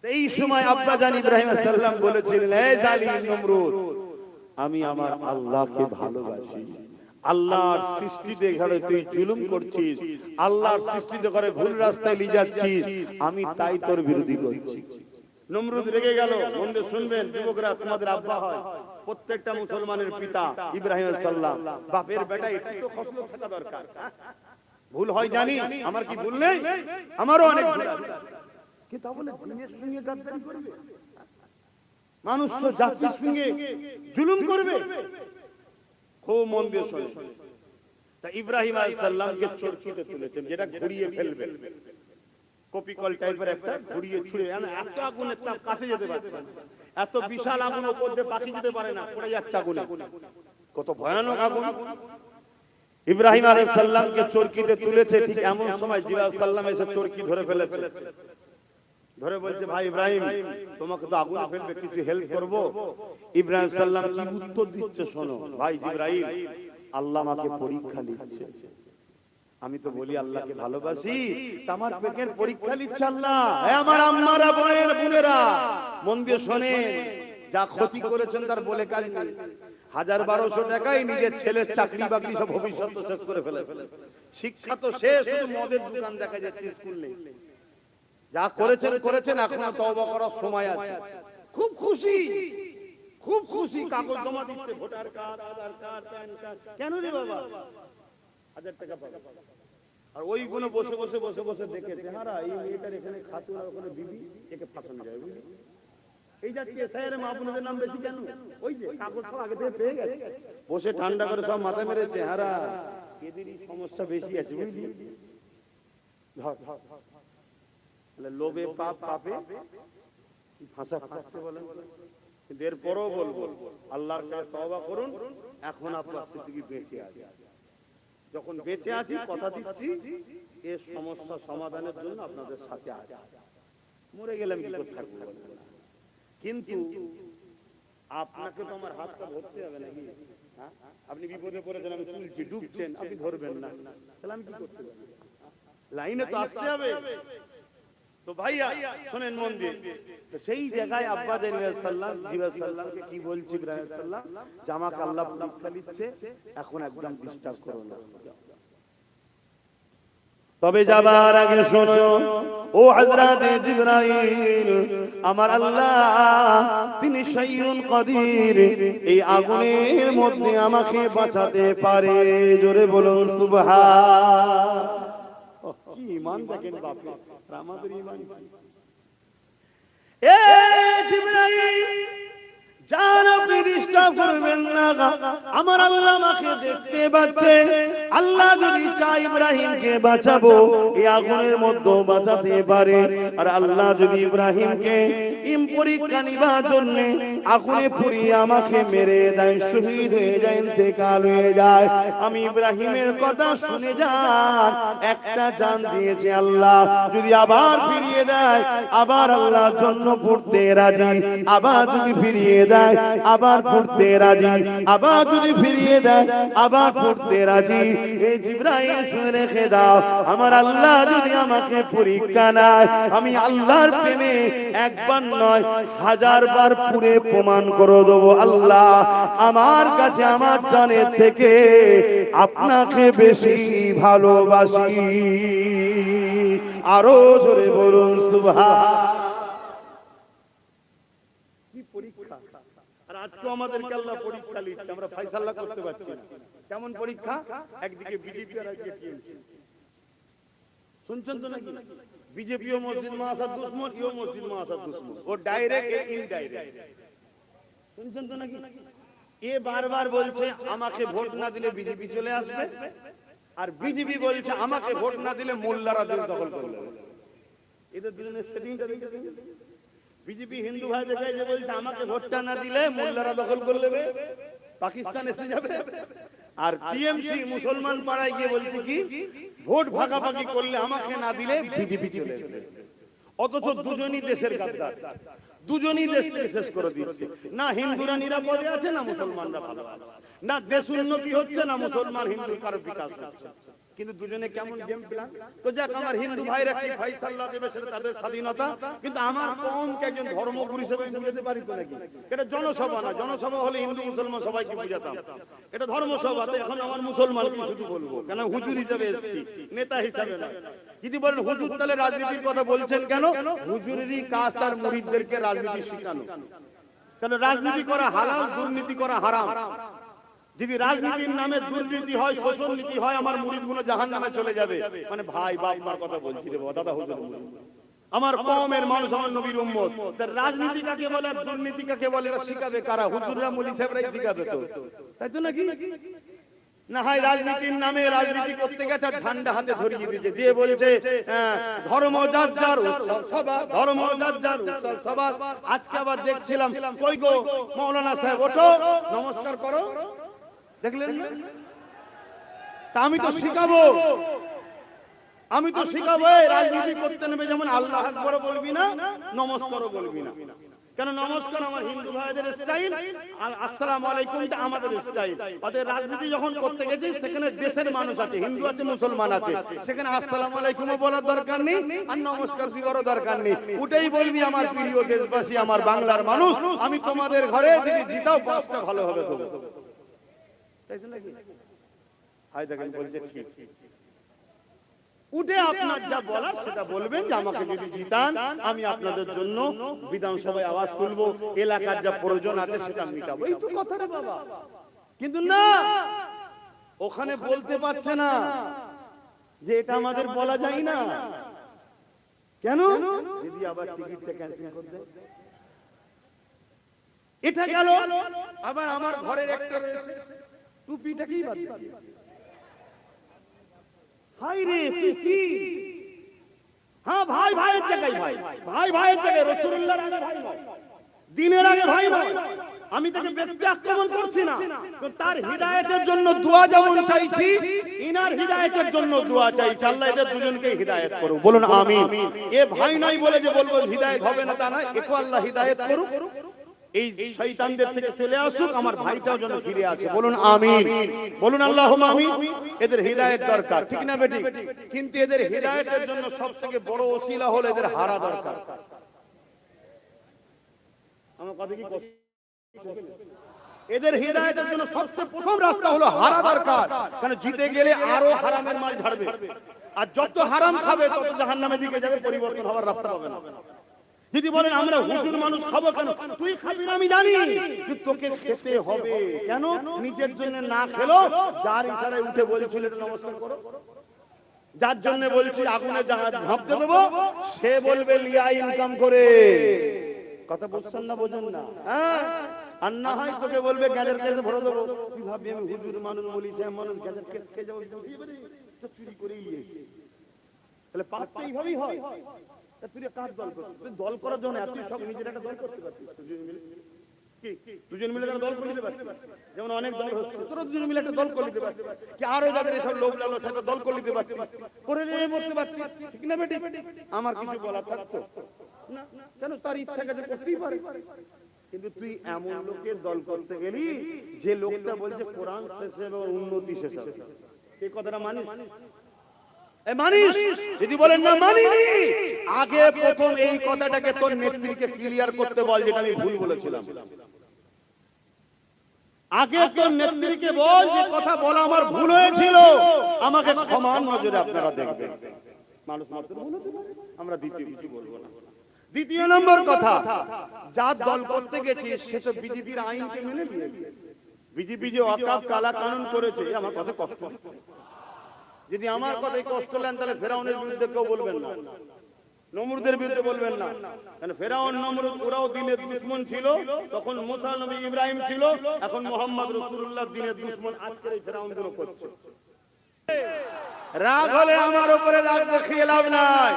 এই সময় আব্বা জান ইব্রাহিম আলাইহিস সালাম বলেছিলেন, হে জালিম নমরুদ, আমি আমার আল্লাহকে ভালোবাসি। আল্লাহর সৃষ্টিতে ঘরে তুই জুলুম করছিস, আল্লাহর সৃষ্টিতে ঘরে ভুল রাস্তায় নিয়ে যাচ্ছিস, আমি তাই তোর বিরোধী করছি। নমরুদ রেগে গেল। মনে শুনবেন, যুবকরা, তোমাদের আব্বা হয়, প্রত্যেকটা মুসলমানের পিতা ইব্রাহিম আলাইহিস সালাম। বাপের বেটা একটু তো খসলত থাকা দরকার। ভুল হয় জানি, আমার কি ভুল নেই? আমারও অনেক ভুল আছে। কি তা বলে দিনের সঙ্গে গাদ্দারি করবে, মানুষ জাতির সঙ্গে জুলুম করবে? খুব মন দিয়ে শোনে। তা ইব্রাহিম আলাইহিস সালামকে চরকিতে তুলেছেন, যেটা ঘুরিয়ে ফেলবে, কপিকল টাইপের একটা ঘুরিয়ে ছুঁড়ে, এত আগুনের তাপ, কাছে যেতে পারছে না, এত বিশাল আগুন উপর দিয়ে পাখি যেতে পারে না, পড়ে যাচ্ছে আগুনে, কত ভয়ানক আগুন। ইব্রাহিম আলাইহিস সালামকে চরকিতে তুলেছে, ঠিক এমন সময় জিবরাইল সাল্লাম এসে চরকি ধরে ফেলেছে, ধরে বলছে, ভাই ইব্রাহিম, তোমাকে তো আগুনে ফেলবে, কিছু হেল্প করব? ইব্রাহিম সাল্লাম কি উত্তর দিচ্ছে শোনো, ভাই জিবরাইল, আল্লাহ আমাকে পরীক্ষা নিচ্ছে, আমি তো বলি আল্লাহকে ভালোবাসি, আমার পেটের পরীক্ষা নিচ্ছে আল্লাহ। আমার আম্মারা, বোনেরা, মন দিয়ে শোনেন, যা ক্ষতি করেছেন তার বলে কাজ নেই। 1000-1200 টাকায় নিজের ছেলের চাকরি বাকরি সব ভবিষ্যৎ শেষ করে ফেলে, শিক্ষা তো শেষ, শুধু মদের দোকান দেখা যাচ্ছে, স্কুল নেই। যা করেছেন করেছেন, এখনো তওবা করার সময় আছে। খুব খুশি, খুব খুশি, কাগজ জমা দিচ্ছে, ভোটার কার্ড, আধার কার্ড, প্যান কার্ড। কেন রে বাবা 1000 টাকা পাবে? আর ওইগুলো বসে বসে বসে বসে দেখে, চেহারা এই মেয়েটার এখানে খাতুন আর ওখানে বিবি, একে ফাঁসানো যায়, বুঝলি? এই জাতীয় এসআইয়ের মা বোনদের নাম বেশি কেন? ওই যে কাগজ সব আগে থেকে পেয়ে গেছে, বসে ঠান্ডা করে সব মাথা মেরে, চেহারা এদেরই সমস্যা বেশি আছে, বুঝলি? লোভে পাপ, পাপে ফাঁসা ফাঁসতে বলেন। এরপরও বলবো, আল্লাহর কাছে তওবা করুন। এখন আপনার সিদ্দিকী বেঁচে আছে, যখন বেঁচে আছি কথা দিচ্ছি, এর সমস্যা সমাধানের জন্য আপনাদের সাথে আছে। মরে গেলাম কি করে থাকবো? কিন্তু আপনাকে তো আমার হাতটা ধরতে হবে নাকি? আপনি বিপদে পড়েছেন, আমি তুলছি, ডুবছেন, আপনি ধরবেন না, তাহলে আমি কি করতে পারি? লাইনে তো আসতে হবে। তো ভাইয়া শুনেন মন দিয়ে, তো সেই জায়গায় আব্বা জিবরাইল সাল্লামকে কি বলছে ইব্রাহিম সাল্লাম, জামাকে আল্লাহ পরীক্ষা নিচ্ছে, এখন একদম ডিস্টার্ব করো না। তবে যাবার আগে শোনো, ও হযরত জিবরাইল, আমার আল্লাহ তিনি শাইউন কাদির, এই আগুনের মধ্যে আমাকে বাঁচাতে পারে। জোরে বলুন সুবহান। কি ঈমান দেখেন বাপরে, আমাদের ঈমান। এ জিবরাইল, জান আপনি ডিস্টার্ব করবেন না, আমার আল্লাহ আমাকে দেখতে পাচ্ছে। আল্লাহ যদি চায় ইব্রাহিমকে বাঁচাবো, এই আগুনের মধ্যে বাঁচাতে পারে। আর আল্লাহ যদি ইব্রাহিমকে পরীক্ষা নিবার জন্য আগুনে পুড়িয়ে আমাকে মেরে দেয়, শহীদ হয়ে যায়, ইন্তেকাল হয়ে যায়, আমি ইব্রাহিমের কথা শুনে যান, একটা জান দিয়েছে আল্লাহ, যদি আবার ফিরিয়ে দেয়, আবার আল্লাহর জন্য পড়তে রাজি, আবার যদি ফিরিয়ে দেয়, আবার পড়তে রাজি, আবার যদি ফিরিয়ে দেয়, আবার পড়তে রাজি। এই জিবরাইল শুনে রেখে দাও, আমার আল্লাহ যদি আমাকে পরীক্ষা নেয়, আমি আল্লাহর প্রেমে একবার নয় 1000 বার পুরে প্রমাণ করে দেবো, আল্লাহ আমার কাছে আমার জানের থেকে আপনাকে বেশি ভালোবাসি। আরো জোরে বলুন সুবহান। কি পরীক্ষা! আর আজকে আমাদেরকে আল্লাহ পরীক্ষা নিচ্ছে, আমরা ফয়সালা করতে পারছি না। কেমন পরীক্ষা? একদিকে বিজেপি আর একদিকে টিএমসি। শুনছেন তো নাকি? বিজেপি ও মসজিদ মাসাদ দুশ্মন, ইও মসজিদ মাসাদ দুশ্মন, ও ডাইরেক্ট এ ইনডাইরেক্ট। শুনছেন তো নাকি? এ বারবার বলছে আমাকে ভোট না দিলে বিজেপি চলে আসবে, আর বিজেপি বলছে আমাকে ভোট না দিলে মোল্লারা দেশ দখল করে নেবে। এদের দুজনের সেটিংটা দেখেছেন? বিজেপি হিন্দু ভাই দেখে যে বলছে আমাকে ভোটটা না দিলে মোল্লারা দখল করে নেবে, পাকিস্তান এসে যাবে। আর টিএমসি মুসলমান পাড়ায় গিয়ে বলছে কি, ভোট ভাগাভাগি করলে আমাকে না দিলে বিজেপি চলে আসবে। অথচ দুজনই দেশের গাদ্দার, দুজনই দেশকে শেষ করে দিচ্ছে। না হিন্দুরা নিরাপদে আছে, না মুসলমানরা ভালো আছে, না দেশ উন্নতি হচ্ছে, না মুসলমান হিন্দুর কারো বিকাশ হচ্ছে। কিন্তু দুজনে কেমন গেম প্ল্যান। তো যাক, আমার হিন্দু ভাইরা কি ফয়সালা দেবে সেটা তাদের স্বাধীনতা, কিন্তু আমার কমকে একজন ধর্মগুরু হিসেবে বুঝাতে পারি তো নাকি? এটা জনসভা না, জনসভা হলে হিন্দু মুসলমান সবাইকে বুঝাতাম, এটা ধর্মসভাতে এখন আমার মুসলমানকে শুধু বলবো, কেন হুজুর হিসেবে এসেছি, নেতা হিসেবে না। যদি বলেন হুজুর তাহলে রাজনীতির কথা বলছেন কেন? হুজুরেরই কাজ তার মুরিদদেরকে রাজনীতি শেখানো। কেন রাজনীতি করা হালাল, দুর্নীতি করা হারাম। যদি রাজনীতির নামে দুর্নীতি হয়, শোষণ নীতি হয়, আমার মুরিদগুলো জাহান্নামে চলে যাবে। মানে ভাই বাপ মার কথা বলছি রে, দাদা হুজুর আমার কওমের মানুষ, আমার নবীর উম্মত। রাজনীতি কাকে বলে আর দুর্নীতি কাকে বলে এটা শিখাবে কারা? হুজুররা, মুলি সাহেবরাই শিখাবে তো, তাই তো নাকি? না হয় রাজনীতির নামে রাজনীতি করতে গেছে, ঝান্ডা হাতে ধরিয়ে দিয়েছে, দিয়ে বলছে ধর্ম যার যার উৎসব সভা, ধর্ম যার যার উৎসব সভা। আজকে আবার দেখছিলাম, কই গো মাওলানা সাহেব, ওঠো নমস্কার করো, দেখলেন না? তা আমি তো শিখাবো, আমি তো শিখাবো রাজনীতি করতে নেবে যেমন আল্লাহ আকবার বলবি না, নমস্কারও বলবি না। কেন? নমস্কার আমার হিন্দু ভাইদের স্টাইল, আর আসসালামু আলাইকুমটা আমাদের স্টাইল। অতএব রাজনীতি যখন করতে গেছি সেখানে দেশের মানুষ আছে, হিন্দু আছে, মুসলমান আছে, সেখানে আসসালামু আলাইকুমও বলার দরকার নেই আর নমস্কার দিবারও দরকার নেই। ওটাই বলবি, আমার প্রিয় দেশবাসী, আমার বাংলার মানুষ, আমি তোমাদের ঘরে যদি জিতাও বাসটা ভালো হবে তো, তাই তো নাকি? হাই দেখেন বলছে ঠিক, উঠে আপনার যা বলার সেটা বলবেন, যে আমাকে যদি জিতান আমি আপনাদের জন্য বিধানসভায় আওয়াজ তুলবো, এলাকার যা প্রয়োজন আছে সেটা মিটাবো, এই তো কথা রে বাবা। কিন্তু না, ওখানে বলতে পারছে না যে এটা আমাদের বলা যায় না। কেন? যদি আবার টিকিটটা ক্যান্সেল করে দেয়, এটা গেল। আবার আমার ঘরের একটা রয়েছে, টুপিটাকেই বাদ দিয়েছে। হাই রে কি? হ্যাঁ, ভাই ভাইয়ের জায়গায় ভাই, ভাই ভাইয়ের জায়গায়, রাসূলুল্লাহর আগে ভাই নয়, দ্বীনের আগে ভাই নয়। আমি তাকে ব্যক্তি আক্রমণ করছি না, তো তার হিদায়াতের জন্য দোয়া যেমন চাইছি, ইনার হিদায়াতের জন্য দোয়া চাইছি। আল্লাহ এদের দুজনকে হিদায়াত করুক, বলুন আমিন। এ ভাই নাই বলে যে বলবো হিদায়াত হবে না তা নয়, একে আল্লাহ হিদায়াত করুক, এই শয়তানদের থেকে চলে আসুক, আমার ভাইটাও যেন ফিরে আসে, বলুন আমিন, বলুন আল্লাহুম্মা আমিন। এদের হিদায়াত দরকার, ঠিক না বেটি? কিন্তু এদের হিদায়াতের জন্য সবথেকে বড় ওসিলা হলো এদের হারা দরকার। আমার কথা কি? এদের হিদায়াতের জন্য সবচেয়ে প্রথম রাস্তা হলো হারা দরকার। কারণ জিতে গেলে আরো হারামের মাল ঝাড়বে, আর যত হারাম খাবে তত জাহান্নামের দিকে যাবে, পরিবর্তন হওয়ার রাস্তা হবে না। যদি বলেন আমরা হুজুর মানুষ খাবো কেন, তুই খাবি না আমি জানি, কিন্তু তোকে খেতে হবে। কেন? নিজের জন্য না খেলো, যার ইশারায় উঠে বলছিল নমস্কার করো, যার জন্য বলছি আগুনে ঝাঁপতে দেবো, সে বলবে লিয়া ইনকাম করে। কথা বুঝছেন না? বোঝেন না? হ্যাঁ, আর না হয় তোকে বলবে গ্যাজের কেসে ভরে দেবো। তুই ভাববি আমি হুজুর মানুষ, বলি সে মানুষ, গ্যাজের কেস খেয়ে যাবো, চুরি করেই এসে। তাহলে পাপটা এইভাবেই হয়। তুই কাজ দল কর, তুই দল করার জন্য এত সব নিজের একটা দল করতে পারছিস, দুজন মিলে দল করে নিতে পারছিস। যেমন অনেক দল হচ্ছে, তোরা দুজন মিলে একটা দল করে নিতে পারছিস, কি আরো যাদের এসব লোক লাগলো সেটা দল করে নিতে পারছিস, করে নিয়ে মরতে পারছিস, ঠিক না বেটি? আমার কিছু বলার থাকতো না, কেন? তার ইচ্ছা কাজে করতেই পারে। কিন্তু তুই এমন লোকের দল করতে গেলি যে লোকটা বলছে কোরআন শেষ এবং উন্নতি শেষ হবে, এই কথাটা মানিস? মানিস? যদি বলেন না মানিনি, আগে প্রথম এই কথাটাকে তোর নেত্রীকে ক্লিয়ার করতে বল, যেটা আমি ভুল বলেছিলাম। আগে তোর নেত্রীকে বল যে কথা বলা আমার ভুল হয়েছিল, আমাকে সমান নজরে আপনারা দেখবেন। মানুষ মাত্র ভুল হতে পারে, আমরা দ্বিতীয় কিছু বলবো না। দ্বিতীয় নম্বর কথা, যার দল করতে গেছে সে তো বিজেপির আইনকে মেনে নিয়েছে। বিজেপি যে ওয়াকফ কালা কানুন করেছে, আমার কথা কষ্ট। যদি আমার কথাই কষ্ট নেন তাহলে ফেরাউনের বিরুদ্ধে কেউ বলবেন না, নমরুদের বিরুদ্ধে বলবেন না। কারণ ফেরাউন, নমরুদ ওরাও দিনের দুশমন ছিল, তখন মুসা নবী ইব্রাহিম ছিল, এখন মুহাম্মদ রাসূলুল্লাহ দিনের দুশমন আজকের এই ফেরাউনগুলো করছে। রাগ হলে আমার উপরে রাগ দেখিয়ে লাভ নাই।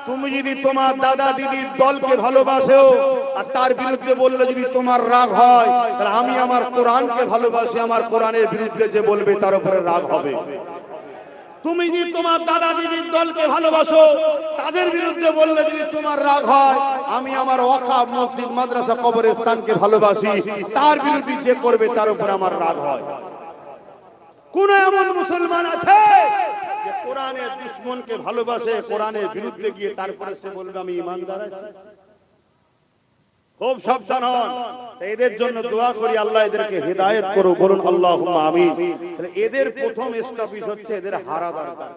তুমি যদি তোমার দাদা দিদির দলকে ভালোবাসো আর তার বিরুদ্ধে বললে যদি তোমার রাগ হয়, তাহলে আমি আমার কোরআনকে ভালোবাসি, আমার কোরআনের বিরুদ্ধে যে বলবে তার উপরে রাগ হবে। তুমি যদি তোমার দাদা দিদির দলকে ভালোবাসো, তাদের বিরুদ্ধে বললে যদি তোমার রাগ হয়, আমি আমার ওয়াকফ মসজিদ মাদ্রাসা কবরস্থানকে ভালোবাসি, তার বিরুদ্ধে যে করবে তার উপর আমার রাগ হয়। কোন এমন মুসলমান আছে যে কোরআনের দুশমনকে ভালোবাসে, কোরআনের বিরুদ্ধে গিয়ে তারপরে সে বলবে আমি ঈমানদার আছি? খুব সাবধান হন। এদের জন্য দোয়া করি, আল্লাহ এদেরকে হেদায়েত করুক, বলুন আল্লাহুম্মা আমিন। এদের প্রথম স্টপিস হচ্ছে এদের হারা দরকার।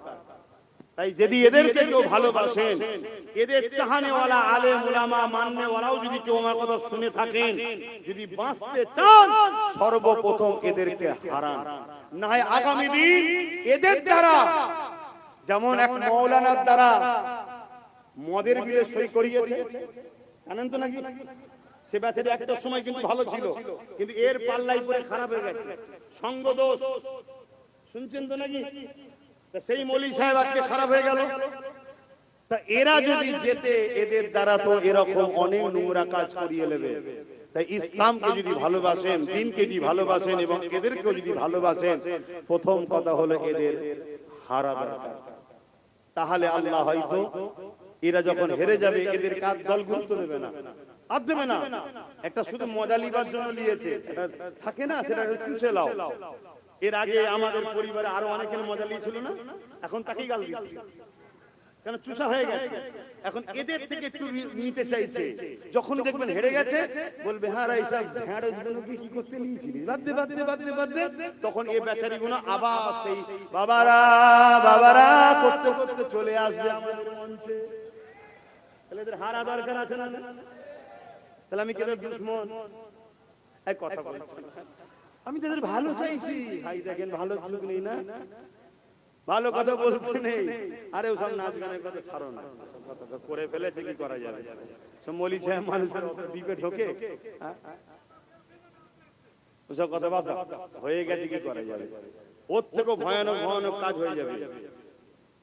তাই যদি এদেরকে কেউ ভালোবাসেন, এদের চাহানেওয়ালা আলেম উলামা মাননেওয়ালাও যদি কেউ আমার কথা শুনে থাকেন, যদি বাঁচতে চান সর্বপ্রথম এদেরকে হারান। না হয় আগামী দিন এদের দ্বারা, যেমন এক মাওলানার দ্বারা মদের বিলে সই করিয়েছে, জানেন তো নাকি? সে বেচারি একটা সময় কিন্তু ভালো ছিল, কিন্তু এর পাল্লাই পরে খারাপ হয়ে গেছে, সঙ্গ দোষ, শুনছেন তো নাকি? তা সেই মৌলী সাহেব আজকে খারাপ হয়ে গেল। তা এরা যদি যেতে, এদের দ্বারা তো এরকম অনেক নোংরা কাজ করিয়ে নেবে। তাই ইসলামকে যদি ভালোবাসেন, দ্বীনকে যদি ভালোবাসেন এবং এদেরকেও যদি ভালোবাসেন, প্রথম কথা হলো এদের হারা দরকার। তাহলে আল্লাহ হয়তো এরা যখন হেরে যাবে, এদের কাজ দল গুরুত্ব দেবে না, আর দেবে না। একটা শুধু মজা লিবার জন্য নিয়েছে, এটা থাকে না, সেটা চুষে লাও। এর আগে আমাদের পরিবারে আরো অনেকের মজা লিয়েছিল না, এখন তাকেই গাল দিচ্ছে, কেন? চুষা হয়ে গেছে। এখন এদের থেকে একটু নিতে চাইছে, যখন দেখবেন হেরে গেছে বলবে হ্যাঁ এইসব ভেড়াগুলোকে কি করতে নিয়েছিলি, বাদ দে বাদ দে বাদ দে বাদ দে। তখন এই বেচারিগুলো আবার সেই বাবারা বাবারা করতে করতে চলে আসবে আমাদের মঞ্চে। তাহলে এদের হারা দরকার আছে না? তাহলে আমি কেন দুশমন? এই কথা বলছি, আমি তাদের ভালো চাইছি। ভাই দেখেন ভালো যুগ নেই না, ভালো কথা বলতে নেই। আরে ওসব নাচ গানের কথা ছাড়ো না, কথা তো করে ফেলেছে, কি করা যাবে? সব মলি সাহেব মানুষের দ্বীপে ঢোকে, ওসব কথা বাদ হয়ে গেছে, কি করা যাবে? ওর থেকেও ভয়ানক ভয়ানক কাজ হয়ে যাবে।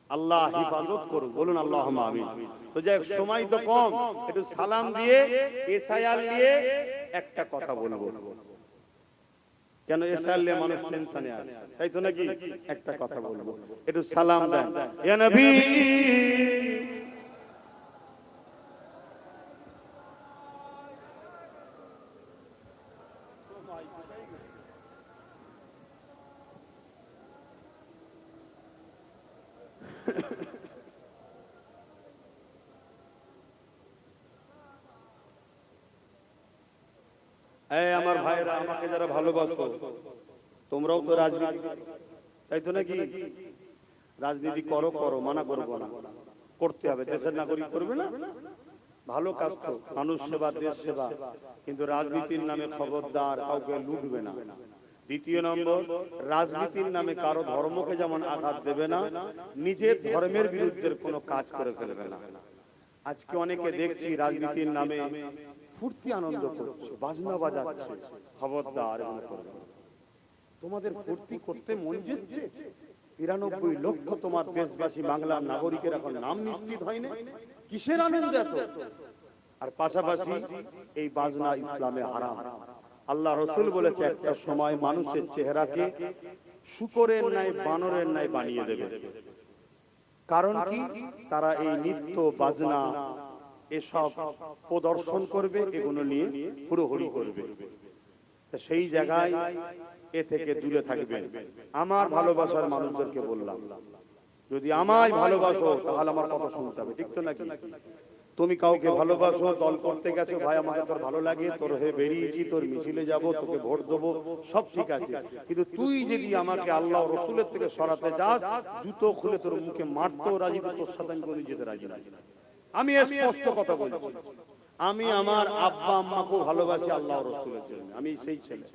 আল্লাহ হিফাজত করুন, বলুন আল্লাহুম্মা আমিন। তো যাই হোক, সময় তো কম, একটু সালাম দিয়ে এসআইআর নিয়ে একটা কথা বলবো। কেন এসআইআর নিয়ে মানুষ টেনশনে আছে, তাই তো নাকি? একটা কথা বলবো, একটু সালাম দেন। ইয়া নবী আমার ভাইরা, আমাকে যারা ভালোবাসো, তোমরাও তো রাজনীতি, তাই তো নাকি? রাজনীতি করো করো, মানা করবো না, করতে হবে। দেশের নাগরিক করবে না, ভালো কাজ তো, মানুষ সেবা, দেশ সেবা। কিন্তু রাজনীতির নামে খবরদার কাউকে লুটবে না। দ্বিতীয় নম্বর, রাজনীতির নামে কারো ধর্মকে যেমন আঘাত দেবে না, নিজের ধর্মের বিরুদ্ধে কোনো কাজ করে ফেলবে না। আজকে অনেকে দেখছি রাজনীতির নামে ফুর্তি আনন্দ করছে, বাজনা বাজাচ্ছে, খবরদার এগুলো করবে না। তোমাদের ফুর্তি করতে মন যাচ্ছে, 93 লক্ষ তোমার দেশবাসী বাংলার নাগরিকের এখন নাম নিশ্চিত হয়নি, কিসের আনন্দ এত? আর পাশাপাশি এই বাজনা ইসলামে হারাম। আল্লাহ রাসূল বলেছে একটা সময় মানুষের চেহারাকে শূকরের ন্যায়, বানরের ন্যায় বানিয়ে দেবে। কারণ কি? তারা এই নৃত্য বাজনা এসব প্রদর্শন করবে, এগুলো নিয়ে হুড়োহুড়ি করবে। সেই জায়গায় এ থেকে দূরে থাকবেন। আমার ভালোবাসার মানুষদেরকে বললাম, যদি আমায় ভালোবাসো তাহলে আমার কথা শুনতে হবে, ঠিক তো নাকি? তুমি কাউকে ভালোবাসো, দল করতে গেছো, ভাই আমাকে তোর ভালো লাগে, তোর হয়ে বেরিয়েছি, তোর মিছিলে যাব, তোকে ভোট দেবো, সব ঠিক আছে। কিন্তু তুই যদি আমাকে আল্লাহ রসুলের থেকে সরাতে চাস, জুতো খুলে তোর মুখে মারতেও রাজি, তোর সাথে আমি কোনো যেতে রাজি না। আমি স্পষ্ট কথা বলছি, আমি আমার আব্বা আম্মাকে ভালোবাসি আল্লাহ রসুলের জন্য। আমি সেই ছেলে,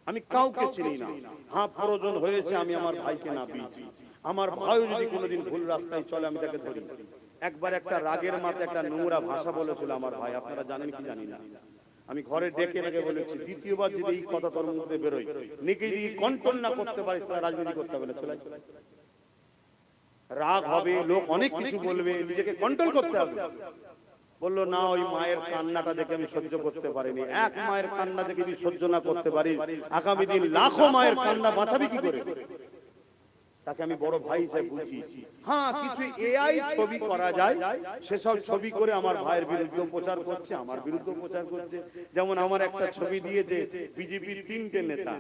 আমি কাউকে চিনি না। হ্যাঁ, প্রয়োজন হয়েছে আমি আমার ভাইকে না পেয়েছি, আমার ভাইও যদি কোনোদিন ভুল রাস্তায় চলে আমি তাকে ধরি। একবার একটা রাগের মাথায় একটা নোংরা ভাষা বলেছিল আমার ভাই, আপনারা জানেন কি জানি না, আমি ঘরে ডেকে ডেকে বলেছি, দ্বিতীয়বার যদি এই কথা তোর মধ্যে বেরোয়, নিজে যদি কন্ট্রোল না করতে পারিস তাহলে রাজনীতি করতে হবে না, চলে। রাগ হবে, লোক অনেক কিছু বলবে, নিজেকে কন্ট্রোল করতে হবে। বললো না, ওই মায়ের কান্নাটা দেখে আমি সহ্য করতে পারিনি। এক মায়ের কান্না দেখে যদি সহ্য না করতে পারি, আগামী দিন লাখো মায়ের কান্না বাঁচাবি কি করে? তাকে আমি বড় ভাই হিসেবে বুঝিয়েছি। হ্যাঁ, কিছু এআই ছবি করা যায়, সেসব ছবি করে আমার ভাইয়ের বিরুদ্ধে প্রচার করছে, আমার বিরুদ্ধে প্রচার করছে। যেমন আমার একটা ছবি দিয়েছে বিজেপির 3টে নেতা,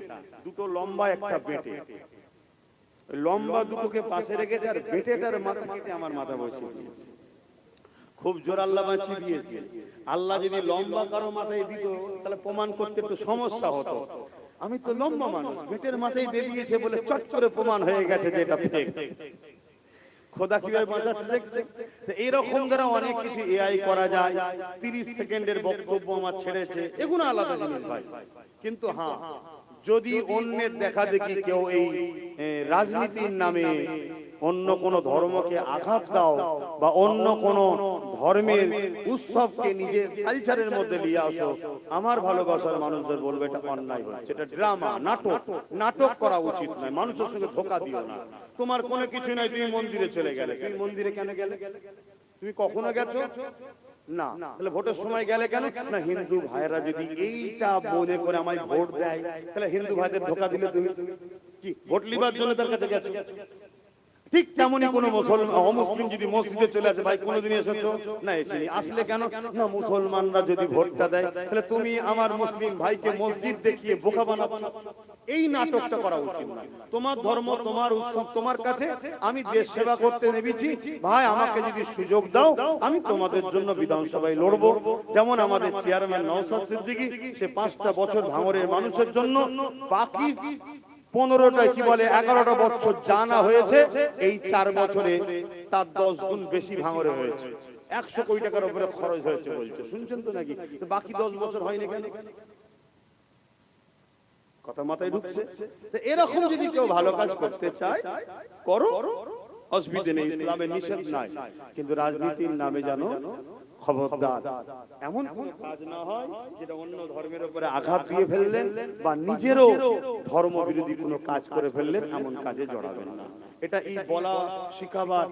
দুটো লম্বা একটা বেটে, লম্বা দুটোকে পাশে রেখেছে আর বেটেটার মাথা কেটে আমার মাথা বসিয়ে দিয়েছে। খুব জোর আল্লাহ বাঁচিয়ে দিয়েছে। আল্লাহ যদি লম্বা কারো মাথায় দিত তাহলে প্রমাণ করতে একটু সমস্যা হতো। আমি তো লম্বা মানুষ, বেটের মাথায় দিয়ে দিয়েছে বলে চট করে প্রমাণ হয়ে গেছে যে এটা ফেক। খোদা কিভাবে বাঁচাতে দেখছে। এইরকম দ্বারা অনেক কিছু এআই করা যায়। 30 সেকেন্ডের বক্তব্য আমার ছেড়েছে, এগুলো আলাদা জিনিস ভাই। কিন্তু হ্যাঁ, যদি অন্যের দেখা দেখি কেউ এই রাজনীতির নামে অন্য কোন ধর্মকে আঘাত দাও বা অন্য কোন ধর্মের উৎসবকে নিজের কালচারের মধ্যে নিয়ে আসো, আমার ভালোবাসার মানুষদের বলবে এটা অন্যায় হচ্ছে, এটা ড্রামা, নাটক। নাটক করা উচিত নয়, মানুষের সঙ্গে ধোঁকা দিও না। তোমার কোনো কিছু নাই, তুমি মন্দিরে চলে গেলে, তুমি মন্দিরে কেন গেলে? তুমি কখনো গেছো না? তাহলে ভোটের সময় গেলে কেন? না হিন্দু ভাইরা যদি এইটা মনে করে আমায় ভোট দেয়, তাহলে হিন্দু ভাইদের ধোঁকা দিলে তুমি কি ভোট লিবার জন্য তার কাছে গেছো? ঠিক তেমনই কোন অমুসলিম যদি মসজিদে চলে আসে, ভাই কোনোদিন এসেছো না? এসেনি। আসলে কেন? না মুসলমানরা যদি ভোটটা দেয়, তাহলে তুমি আমার মুসলিম ভাইকে মসজিদ দেখিয়ে বোকা বানাবো। এই নাটকটা করা উচিত না। তোমার ধর্ম, তোমার উৎসব, তোমার কাছে আমি দেশ সেবা করতে নেমেছি ভাই, আমাকে যদি সুযোগ দাও আমি তোমাদের জন্য বিধানসভায় লড়বো। যেমন আমাদের চেয়ারম্যান নওশাদ সিদ্দিকী, সে 5টা বছর ভাঙড়ের মানুষের জন্য, বাকি 15টা কি বলে 11টা বছর জানা হয়েছে, এই 4 বছরে তার 10 গুণ বেশি ভাঙড়ে হয়েছে। 100 কোটি টাকার উপরে খরচ হয়েছে বলছে, শুনছেন তো নাকি? তো বাকি 10 বছর হয়নি কেন? কথা মাথায় ঢুকছে? তো এরকম যদি কেউ ভালো কাজ করতে চায় করো, অসুবিধা নেই, ইসলামের নিষেধ নাই। কিন্তু রাজনীতির নামে জানো খবরদার এমন কোন কাজ না হয় যেটা অন্য ধর্মের উপরে আঘাত দিয়ে ফেললেন বা নিজেরও ধর্ম বিরোধী কোনো কাজ করে ফেললেন, এমন কাজে জড়াবেন না। এটা এই বলা শিখাবার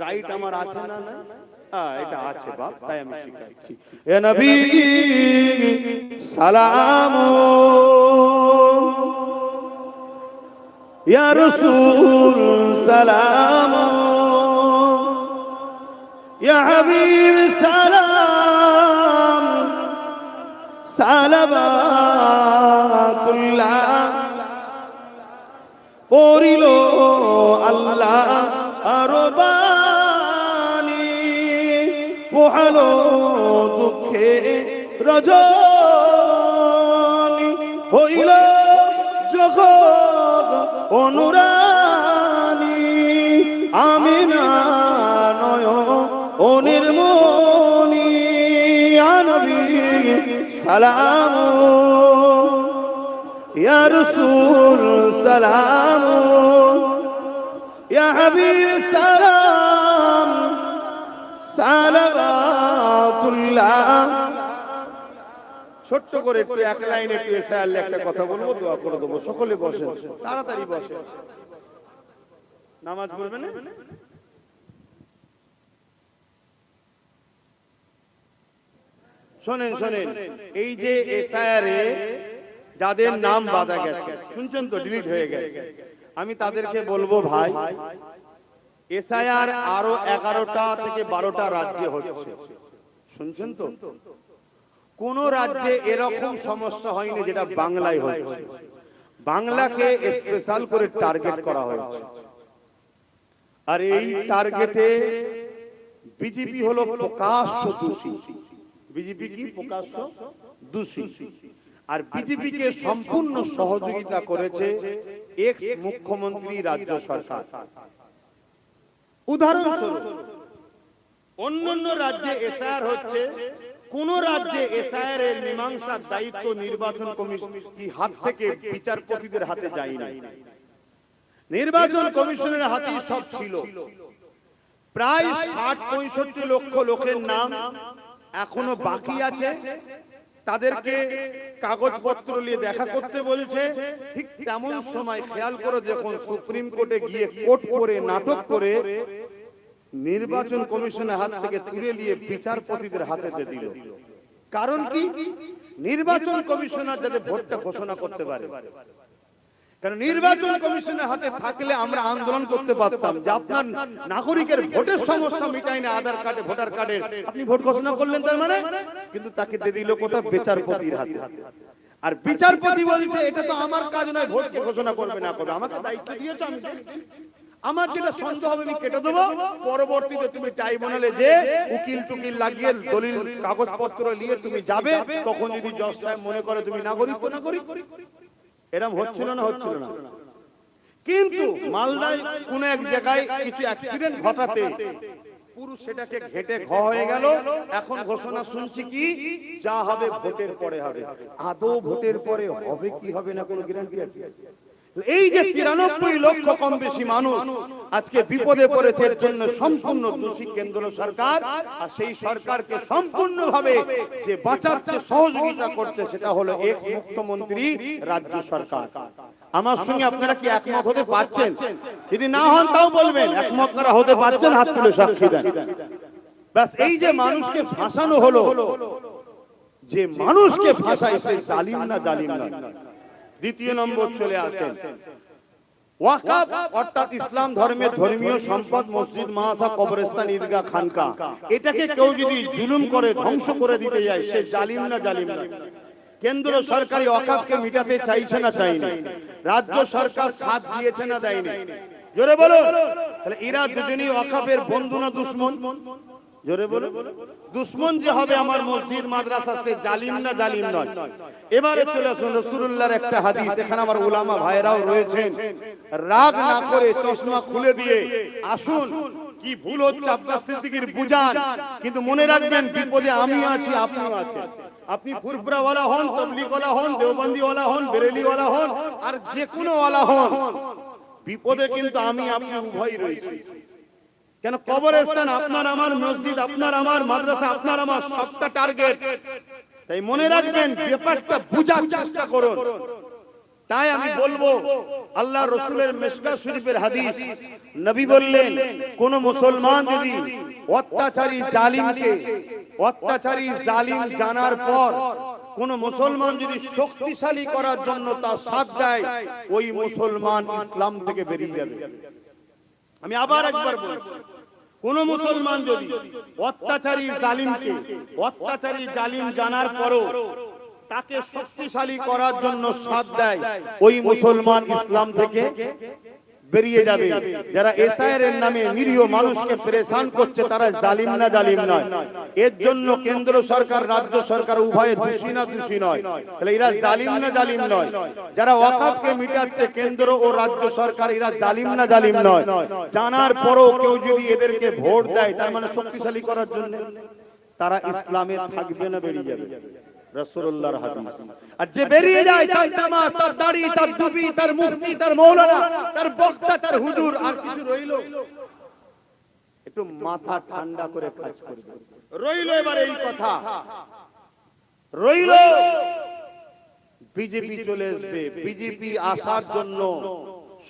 রাইট আমার আছে না? না এটা আছে বাপ, তাই আমি শিখাচ্ছি। এ নবী সালাম, ইয়া রাসূল সালাম, ইয়া হাবিব সালাম, সালাবাতুল্লাহ পড়িল আল্লাহ আরবানি, পোহালো দুঃখে রজনী, হইল জগৎ অনুরানী, আমিনা নয়নের মনি, ইয়া নবী সালাম, ইয়া রাসূল সালাম, ইয়া হাবিব সালাম, সালাবাতুল্লাহ। ছোট্ট করে একটু এক লাইনে একটু এসে আল্লাহ একটা কথা বলবো, দোয়া করে দেবো। সকলে বসেন, তাড়াতাড়ি বসেন, নামাজ পড়বেন না? শোনেন শোনেন, এই যে এসআইআরে যাদের নাম বাদ গেছে, শুনছেন তো, ডিলিট হয়ে গেছে, আমি তাদেরকে বলবো ভাই, এসআইআর আরো 11টা থেকে 12টা রাজ্যে হচ্ছে, শুনছেন তো? কোন রাজ্যে এরকম সমস্যা হয়নি যেটা বাংলায় হয়েছে। বাংলাকে স্পেশাল করে টার্গেট করা হয়েছে, আর এই টার্গেটে বিজেপি হলো প্রকাশ্য দোষী। বিজেপি কি প্রকাশ্য দোষী, আর বিজেপি কে সম্পূর্ণ সহযোগিতা করেছে এক্স মুখ্যমন্ত্রী রাজ্য সরকার। উদাহরণস্বরূপ অন্যান্য রাজ্যে এসআইআর হচ্ছে, কোন রাজ্যে এসআইআর এর মীমাংসার দায়িত্ব নির্বাচন কমিশন কি হাত থেকে বিচারপতিদের হাতে যায়নি, নির্বাচন কমিশনের হাতেই সব ছিল। প্রায় ৬০-৬৫ লক্ষ লোকের নাম এখনো বাকি আছে, তাদেরকে কাগজপত্র নিয়ে দেখা করতে বলছে। ঠিক তেমন সময় খেয়াল করে দেখুন, সুপ্রিম কোর্টে গিয়ে কোর্ট করে নাটক করে নির্বাচন কমিশনের হাত থেকে তুলে নিয়ে বিচারপতিদের হাতে দিয়ে দিল। কারণ কি? নির্বাচন কমিশনার যাতে ভোটটা ঘোষণা করতে পারে। কারণ নির্বাচন কমিশনের হাতে থাকলে আমরা আন্দোলন করতে পারতাম যে আপনার নাগরিকের ভোটের সমস্যা মিটাই না, আধার কার্ডে ভোটার কার্ডে আপনি ভোট ঘোষণা করলেন তার মানে, কিন্তু তাকে দিয়ে দিল কোথা? বিচারপতির হাতে। আর বিচারপতি বলছে এটা তো আমার কাজ নয়, ভোটকে ঘোষণা করবে না করবে, আমাকে দায়িত্ব দিয়েছে, আমি দেখছি, আমার যেটা সন্দেহ হবে আমি কেটে দেবো। পরবর্তীতে তুমি ট্রাইব্যুনালে যে উকিল টুকিল লাগিয়ে দলিল কাগজপত্র নিয়ে তুমি যাবে, তখন যদি জজ সাহেব মনে করে তুমি নাগরিক তো নাগরিক। এরকম হচ্ছিল না? হচ্ছিল না। কিন্তু মালদায় কোন এক জায়গায় কিছু অ্যাক্সিডেন্ট ঘটাতে পুরো সেটাকে ঘেটে ঘ হয়ে গেল। এখন ঘোষণা শুনছি কি, যা হবে ভোটের পরে হবে। আদৌ ভোটের পরে হবে কি হবে না কোনো গ্যারান্টি আছে? এই যে 93 লক্ষ কম বেশি মানুষ আজকে বিপদে পড়েছে, এর জন্য সম্পূর্ণ দোষী কেন্দ্র সরকার। আর সেই সরকারকে সম্পূর্ণভাবে যে বাঁচাচ্ছে, সহযোগিতা করছে, সেটা হলো এক্স মুখ্যমন্ত্রী রাজ্য সরকার। আমার সঙ্গে আপনারা কি একমত হতে পারছেন? যদি না হন তাও বলবেন। একমত করা হতে পারছেন, হাত তুলে সাক্ষী দেন। ব্যাস, এই যে মানুষকে ফাঁসানো হলো, যে মানুষকে ফাঁসায় সে জালিম না জালিম না। দ্বিতীয় নম্বর চলে আসেন ওয়াকফ, অর্থাৎ ইসলাম ধর্মের ধর্মীয় সম্পদ, মসজিদ, মাদ্রাসা, কবরস্থান, ঈদগাহ, খানকা, এটাকে কেউ যদি জুলুম করে ধ্বংস করে দিতে যায়, সে জালিম না জালিম না। কেন্দ্র সরকারি ওয়াকফকে মিটাতে চাইছে না চাইনি? রাজ্য সরকার সাথ দিয়েছে না দেয়নি? জোরে বলো। তাহলে এরা দুজনই ওয়াকফের বন্ধু না দুশমন? জোরে বলো। দুশমন যে হবে আমার মসজিদ মাদ্রাসা, সে জালিম না জালিম নয়? এবারে চলে আসুন রাসূলুল্লাহর একটা হাদিস। এখানে আমার উলামা ভাইরাও রয়েছেন, রাগ না করে চশমা খুলে দিয়ে আসুন। কি ভুল হচ্ছে আব্বাস সিদ্দিকীর বুঝান, কিন্তু মনে রাখবেন বিপদে আমি আছি, আপনিও আছেন। আপনি ফুরফুরা ওয়ালা হন, তাবলীগ ওয়ালা হন, দেওবন্দি ওয়ালা হন, বেরেলি ওয়ালা হন, আর যে কোনো ওয়ালা হন, বিপদে কিন্তু আমি আপনি উভয়ই রয়েছি। কেন? কবরস্থান আপনার আমার, মসজিদ আপনার আমার, মাদ্রাসা আপনার আমার, সবটা টার্গেট। তাই মনে রাখবেন, ব্যাপারটা বুঝার চেষ্টা করুন। তাই আমি বলবো, আল্লাহ রসুলের মিশকাত শরীফের হাদিস, নবী বললেন, কোন মুসলমান যদি অত্যাচারী জালিমকে, অত্যাচারী জালিম জানার পর কোন মুসলমান যদি শক্তিশালী করার জন্য তার সাথ দেয়, ওই মুসলমান ইসলাম থেকে বেরিয়ে যাবে। আমি আবার একবার বলছি, কোন মুসলমান যদি অত্যাচারী জালিমকে, অত্যাচারী জালিম জানার পরও তাকে শক্তিশালী করার জন্য সাথ দেয়, ওই মুসলমান ইসলাম থেকে বেরিয়ে যাবে। যারা এসআইআর এর নামে নিরীহ মানুষকে পেরেশান করছে, তারা জালিম না জালিম নয়? এর জন্য কেন্দ্র সরকার রাজ্য সরকার উভয়ে দোষী না দোষী নয়? তাহলে এরা জালিম না জালিম নয়? যারা ওয়াকফকে মিটাচ্ছে কেন্দ্র ও রাজ্য সরকার, এরা জালিম না জালিম নয়? জানার পরও কেউ যদি এদেরকে ভোট দেয়, তার মানে শক্তিশালী করার জন্য, তারা ইসলামে থাকবে না বেরিয়ে যাবে? রাসূলুল্লাহর হাদিস। আর যে বেরিয়ে যায়, তার নামাজ, তার দাড়ি, তার টুপি, তার মুফতি, তার মাওলানা, তার বক্তা, তার হুজুর, আর কিছু রইলো? একটু মাথা ঠান্ডা করে কাজ করবে। রইলো এবারে এই কথা, রইলো বিজেপি চলে আসবে। বিজেপি আসার জন্য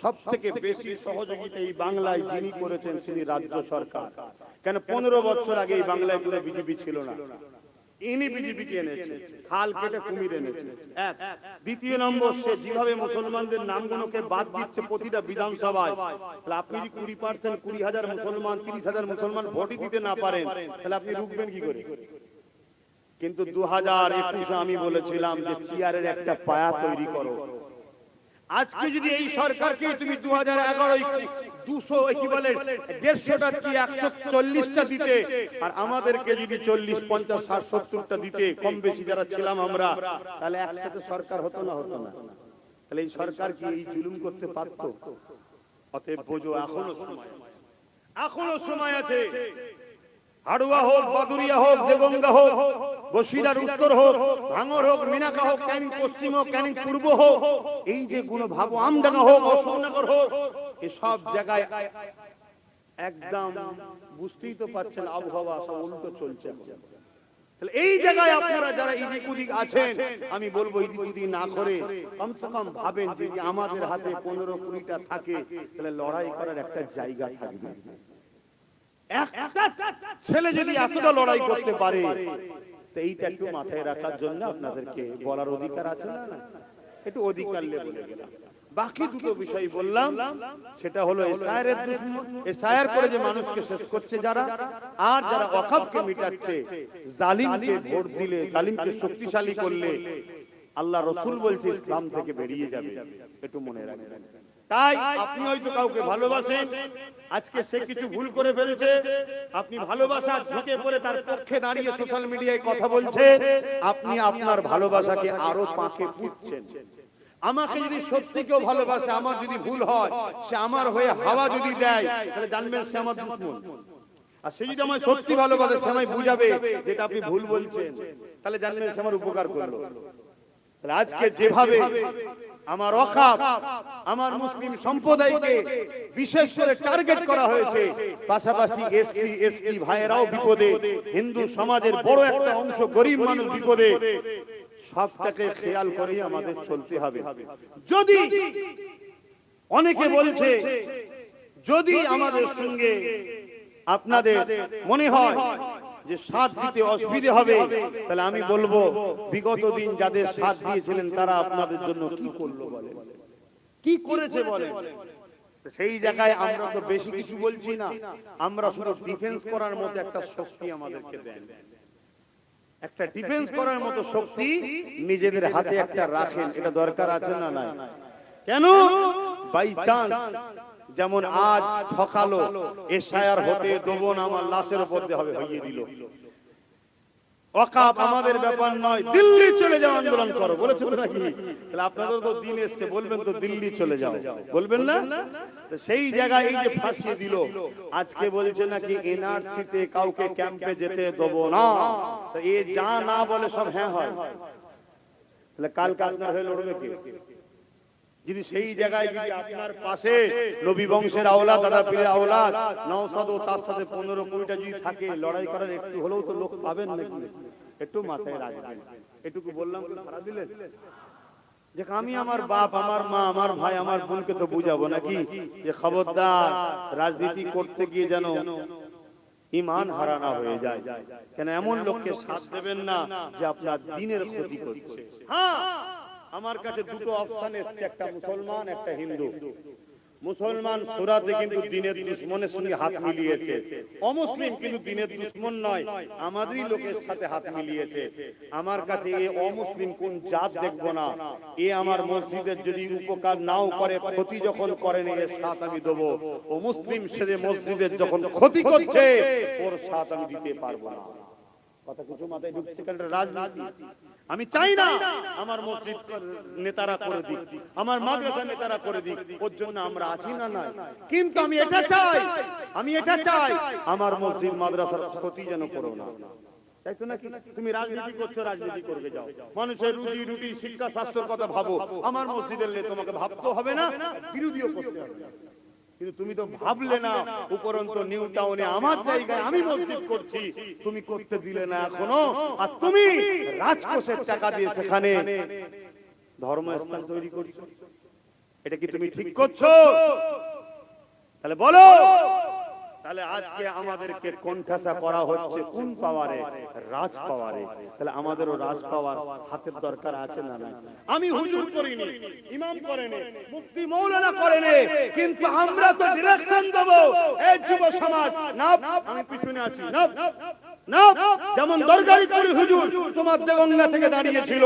সবথেকে বেশি সহযোগিতা এই বাংলায় যিনি করেছেন, তিনি রাজ্য সরকার। কেন? 15 বছর আগে এই বাংলায় কোনো বিজেপি ছিল না, ইনি বিজেপিকে এনেছে, খাল কেটে কুমির এনেছে। এক। দ্বিতীয় নম্বর, সে যেভাবে মুসলমানদের নামগুলোকে বাদ দিচ্ছে প্রতিটা বিধানসভায়, তাহলে আপনি যদি 20% 20,000 মুসলমান, 30,000 মুসলমান ভোটই দিতে না পারেন, তাহলে আপনি রুখবেন কি করে? কিন্তু 2021 আমি বলেছিলাম যে চেয়ারের একটা পায়া তৈরি করো। আজকে যদি এই সরকারকে তুমি 2011 200 কি বলে 150টা কি 140টা দিতে, আর আমাদেরকে যদি 40, 50, 60, 70টা দিতে, কম বেশি যারা ছিলাম আমরা, তাহলে একসাথে সরকার হতো না? হতো না? তাহলে এই সরকার কি এই জুলুম করতে পারত? অতএব বোঝো, এখনো সময়, এখনো সময় আছে। হাড়ুয়া হোক, বাদুরিয়া হোক, দেগঙ্গা হোক, বসিরার উত্তর হোক, ভাঙর হোক, মিনাকা হোক, ক্যানিং পশ্চিম হোক, ক্যানিং পূর্ব হোক, এই যে গুণ ভাবো, আমডাঙ্গা হোক, অশোকনগর হোক, এই সব জায়গায় একদম বুঝতেই তো পাচ্ছেন আবহাওয়া সব উল্টো চলছে। তাহলে এই জায়গায় আপনারা যারা এদিক ওদিক আছেন, আমি বলবো এদিক ওদিক না করে কমসে কম ভাবেন যে আমাদের হাতে 15-20টা থাকে, তাহলে লড়াই করার একটা জায়গা থাকবে। একটা ছেলে যদি এতটা লড়াই করতে পারে, তো এইটা একটু মাথায় রাখার জন্য আপনাদেরকে বলার অধিকার আছে না? একটু অধিকার বলে গেলাম। বাকি দুটো বিষয় বললাম, সেটা হলো এসআইআর করে যে মানুষকে শেষ করছে যারা, আর যারা ওয়াকফকে মিটাচ্ছে, জালিমকে ভোট দিলে, জালিমকে শক্তিশালী করলে, আল্লাহ রাসূল বলছে ইসলাম থেকে বেরিয়ে যাবে। একটু মনে রাখবেন। তাই আপনি হয়তো কাউকে ভালোবাসেন, আজকে সে কিছু ভুল করে ফেলছে, আপনি ভালোবাসা ঝুঁকে পড়ে তার পক্ষে দাঁড়িয়ে সোশ্যাল মিডিয়ায় কথা বলছে, আপনি আপনার ভালোবাসাকে আরো পাকে পুঁতছেন। আমাকে যদি সত্যি কেউ ভালোবাসে, আমার যদি ভুল হয়, সে আমার হয়ে হাওয়া যদি দেয়, তাহলে জানবেন সে আমার দুশমন। আর সে যদি আমায় সত্যি ভালোবাসে, সে আমায় বুঝাবে যেটা আপনি ভুল বলছেন, তাহলে জানবেন সে আমার উপকার করলো। আজকে যেভাবে আমার ওয়াকফ, আমার মুসলিম সম্প্রদায়কে বিশেষ করে টার্গেট করা হয়েছে। পাশাপাশি এসসি এসটি ভাইয়েরাও বিপদে, হিন্দু সমাজের বড় একটা অংশ গরিব মানুষ বিপদে। সবটাকে খেয়াল করেই আমাদের চলতে হবে। যদি অনেকে বলছে যদি আমাদের সঙ্গে আপনাদের মনে হয় যে সাথ দিতে অসুবিধা হবে, তাহলে আমি বলবো বিগত দিন যাদের সাথ দিয়েছিলেন তারা আপনাদের জন্য কি করলো বলেন, কি করেছে বলেন। সেই জায়গায় আমরা তো বেশি কিছু বলছি না, আমরা শুধু ডিফেন্স করার মতো একটা শক্তি আমাদেরকে দেন, একটা ডিফেন্স করার মতো শক্তি নিজেদের হাতে একটা রাখেন, এটা দরকার আছে না নাই? কেন বাই চান্স যেমন আজ ঠকালো, এসআইআর হতে দেবো না, আমার লাশের উপর দিয়ে হবে, হইয়ে দিল। ওয়াকফ আমাদের ব্যাপার নয়, দিল্লি চলে যাও আন্দোলন করো বলেছে তো নাকি? তাহলে আপনাদের তো দিন এসছে, বলবেন তো দিল্লি চলে যাও, বলবেন না? সেই জায়গায় এই যে ফাঁসিয়ে দিল, আজকে বলছে নাকি এনআরসি তে কাউকে ক্যাম্পে যেতে দেবো না। তো এ যা না বলে সব হ্যাঁ হয়, তাহলে কাল আপনার হয়ে লড়বে কে? যদি সেই জায়গায় যদি আপনার পাশে নবী বংশের আওলাদ, দাদা পীরের আওলাদ, নওশাদ ও তার সাথে 15-20টা যদি থাকে, লড়াই করার একটু হলেও তো লোক পাবেন নাকি? একটু মাথায় রাখবেন। এটুকু বললাম, খারাপ দিলেন যে আমি আমার বাপ, আমার মা, আমার ভাই, আমার বোনকে তো বুঝাবো নাকি যে খবরদার রাজনীতি করতে গিয়ে যেন ঈমান হারানা হয়ে যায়। কেন এমন লোককে সাথ দেবেন না যে আপনার দ্বীনের ক্ষতি করছে। হ্যাঁ, আমার কাছে দুটো অপশন এসেছে, একটা মুসলমান, একটা হিন্দু। মুসলমান সূরাতে কিন্তু দ্বীনের দুশমনের সঙ্গে হাত মিলিয়েছে, অমুসলিম কিন্তু দ্বীনের দুশমন নয়, আমাদেরই লোকের সাথে হাত মিলিয়েছে। আমার কাছে এই অমুসলিম কোন জাত দেখবো না, এ আমার মসজিদের যদি উপকার নাও করে, ক্ষতি যখন করেন এর সাথ আমি দেবো। ও মুসলিম সেজে মসজিদের যখন ক্ষতি করছে ওর সাথ আমি দিতে পারবো না। কথা কিছু মাথায় ঢুকছে? কারণ রাজনীতি আমি চাই না আমার মসজিদ নেতারা করে দিক, আমার মাদ্রাসা নেতারা করে দিক, ওর জন্য আমরা আছি না নাই। কিন্তু আমি এটা চাই আমার মসজিদ মাদ্রাসার ক্ষতি যেন করো না। তাই তো নাকি? তুমি রাজনীতি করছো, রাজনীতি করবে যাও, মানুষের রুজি রুটি শিক্ষা স্বাস্থ্যের কথা ভাবো। আমার মসজিদের তোমাকে ভাবতে হবে না, বিরোধীও করতে হবে না। কিন্তু তুমি তো ভাবলে না, উপরন্ত নিউ টাউনে আমার জায়গায় আমি মসজিদ করছি, তুমি করতে দিলে না এখনো। আর তুমি রাজকোষের টাকা দিয়ে সেখানে ধর্মস্থান তৈরি করছো, এটা কি তুমি ঠিক করছো? তাহলে বলো, তাহলে আজকে আমাদেরকে কণ্ঠাসা করা হচ্ছে কোন পাওয়ারে? রাজ পাওয়ারে। তাহলে আমাদেরও রাজ পাওয়ার হাতের দরকার আছে না না? আমি হুজুর করিনি, ইমাম করেনি, মুফতি মৌলানা করেনি, কিন্তু আমরা তো ডিরেকশন দেব। এই যুব সমাজ না, আমি পিছনে আছি না না, যেমন দরগারিপুরি হুজুর তোমার দেগঙ্গা থেকে দাঁড়িয়েছিল,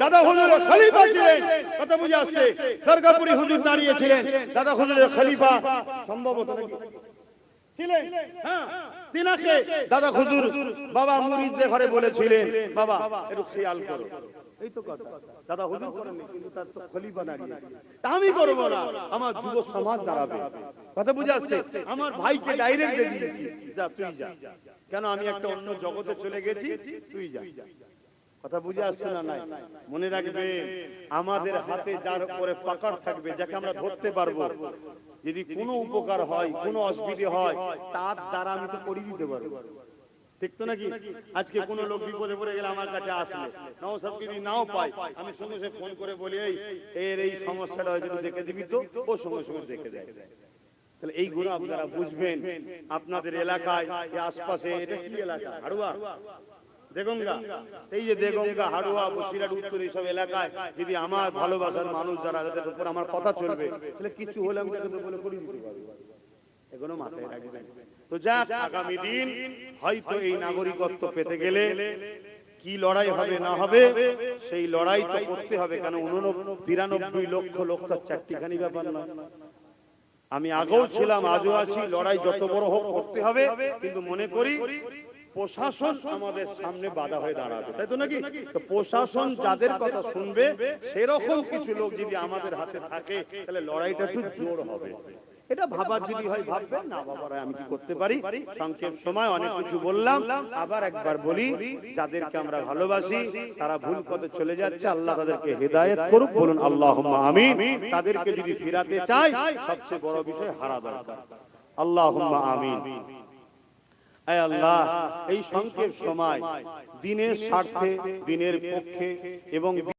দাদা হুজুরের খলিফা ছিলেন, কথা বুঝে আসছে? দরগাপুরি হুজুর দাঁড়িয়েছিলেন, দাদা হুজুরের খলিফা সম্ভবত ছিলেন। হ্যাঁ, তিনাকে দাদা হুজুর বাবা মুরিদদের ঘরে বলেছিলেন, বাবা একটু খেয়াল করো। এই তো কথা, দাদা হুজুর করেন কিন্তু তার তো খলিফা দাঁড়িয়েছে। তা আমি করব না, আমার যুব সমাজ দাঁড়াবে। কথা বুঝে আসছে? আমার ভাইকে ডাইরেক্ট দিয়ে দিয়েছি, যা তুই যা। কেন? আমি একটা অন্য জগতে চলে গেছি, তুই যা। কথা বুঝে আসছে না নাই? মনে রাখবে, আমাদের হাতে যার উপরে পাকড় থাকবে, যাকে আমরা ধরতে পারবো, যদি কোনো উপকার হয়, কোনো অসুবিধা হয়, তার দ্বারা আমি তো করে দিতে পারবো। ঠিক তো নাকি? আজকে কোনো লোক বিপদে পড়ে গেলে আমার কাছে আসলে, নওশাদ যদি নাও পাই, আমি সঙ্গে সঙ্গে ফোন করে বলি, এই সমস্যাটা হয়েছে, দেখে দিবি তো? ও সঙ্গে সঙ্গে দেখে দেয়। তাহলে এই গুণ আপনারা বুঝবেন। আপনাদের এলাকায়, আশপাশে, এটা কি এলাকা? হাড়ুয়া, দেগঙ্গা, এই যে দেগঙ্গা, হাড়ুয়া, বসিরহাট, উত্তর, এইসব এলাকায় যদি আমার ভালোবাসার মানুষ যারা, যাদের উপর আমার কথা চলবে, তাহলে কিছু হলে আমি তাদের বলে করে দিতে পারবো। এগুলো মাথায় রাখবেন। তো যাক, আগামী দিন হয়তো এই নাগরিকত্ব পেতে গেলে কি লড়াই হবে না হবে, সেই লড়াই তো করতে হবে। কেন 93 লক্ষ লোক তো চারটিখানি ব্যাপার না। আমি আগেও ছিলাম, আজও আছি, লড়াই যত বড় হোক করতে হবে। কিন্তু মনে করি প্রশাসন আমাদের সামনে বাধা হয়ে দাঁড়াবে, তাই তো নাকি? তো প্রশাসন যাদের কথা শুনবে, সেরকম কিছু লোক যদি আমাদের হাতে থাকে, তাহলে লড়াইটা একটু জোর হবে। এটা ভাবার যদি হয় ভাববেন, না বাবারা আমি কি করতে পারি। সংক্ষেপ সময় অনেক কিছু বললাম, আবার একবার বলি, যাদেরকে আমরা ভালোবাসি তারা ভুল পথে চলে যাচ্ছে, আল্লাহ তাদেরকে হেদায়েত করুক, বলুন আল্লাহুম্মা আমিন। তাদেরকে যদি ফিরাতে চাই সবচেয়ে বড় বিষয় হারা দরকার, আল্লাহুম্মা আমিন। আয় আল্লাহ, এই সংক্ষেপ সময় দিনের স্বার্থে, দিনের পক্ষে এবং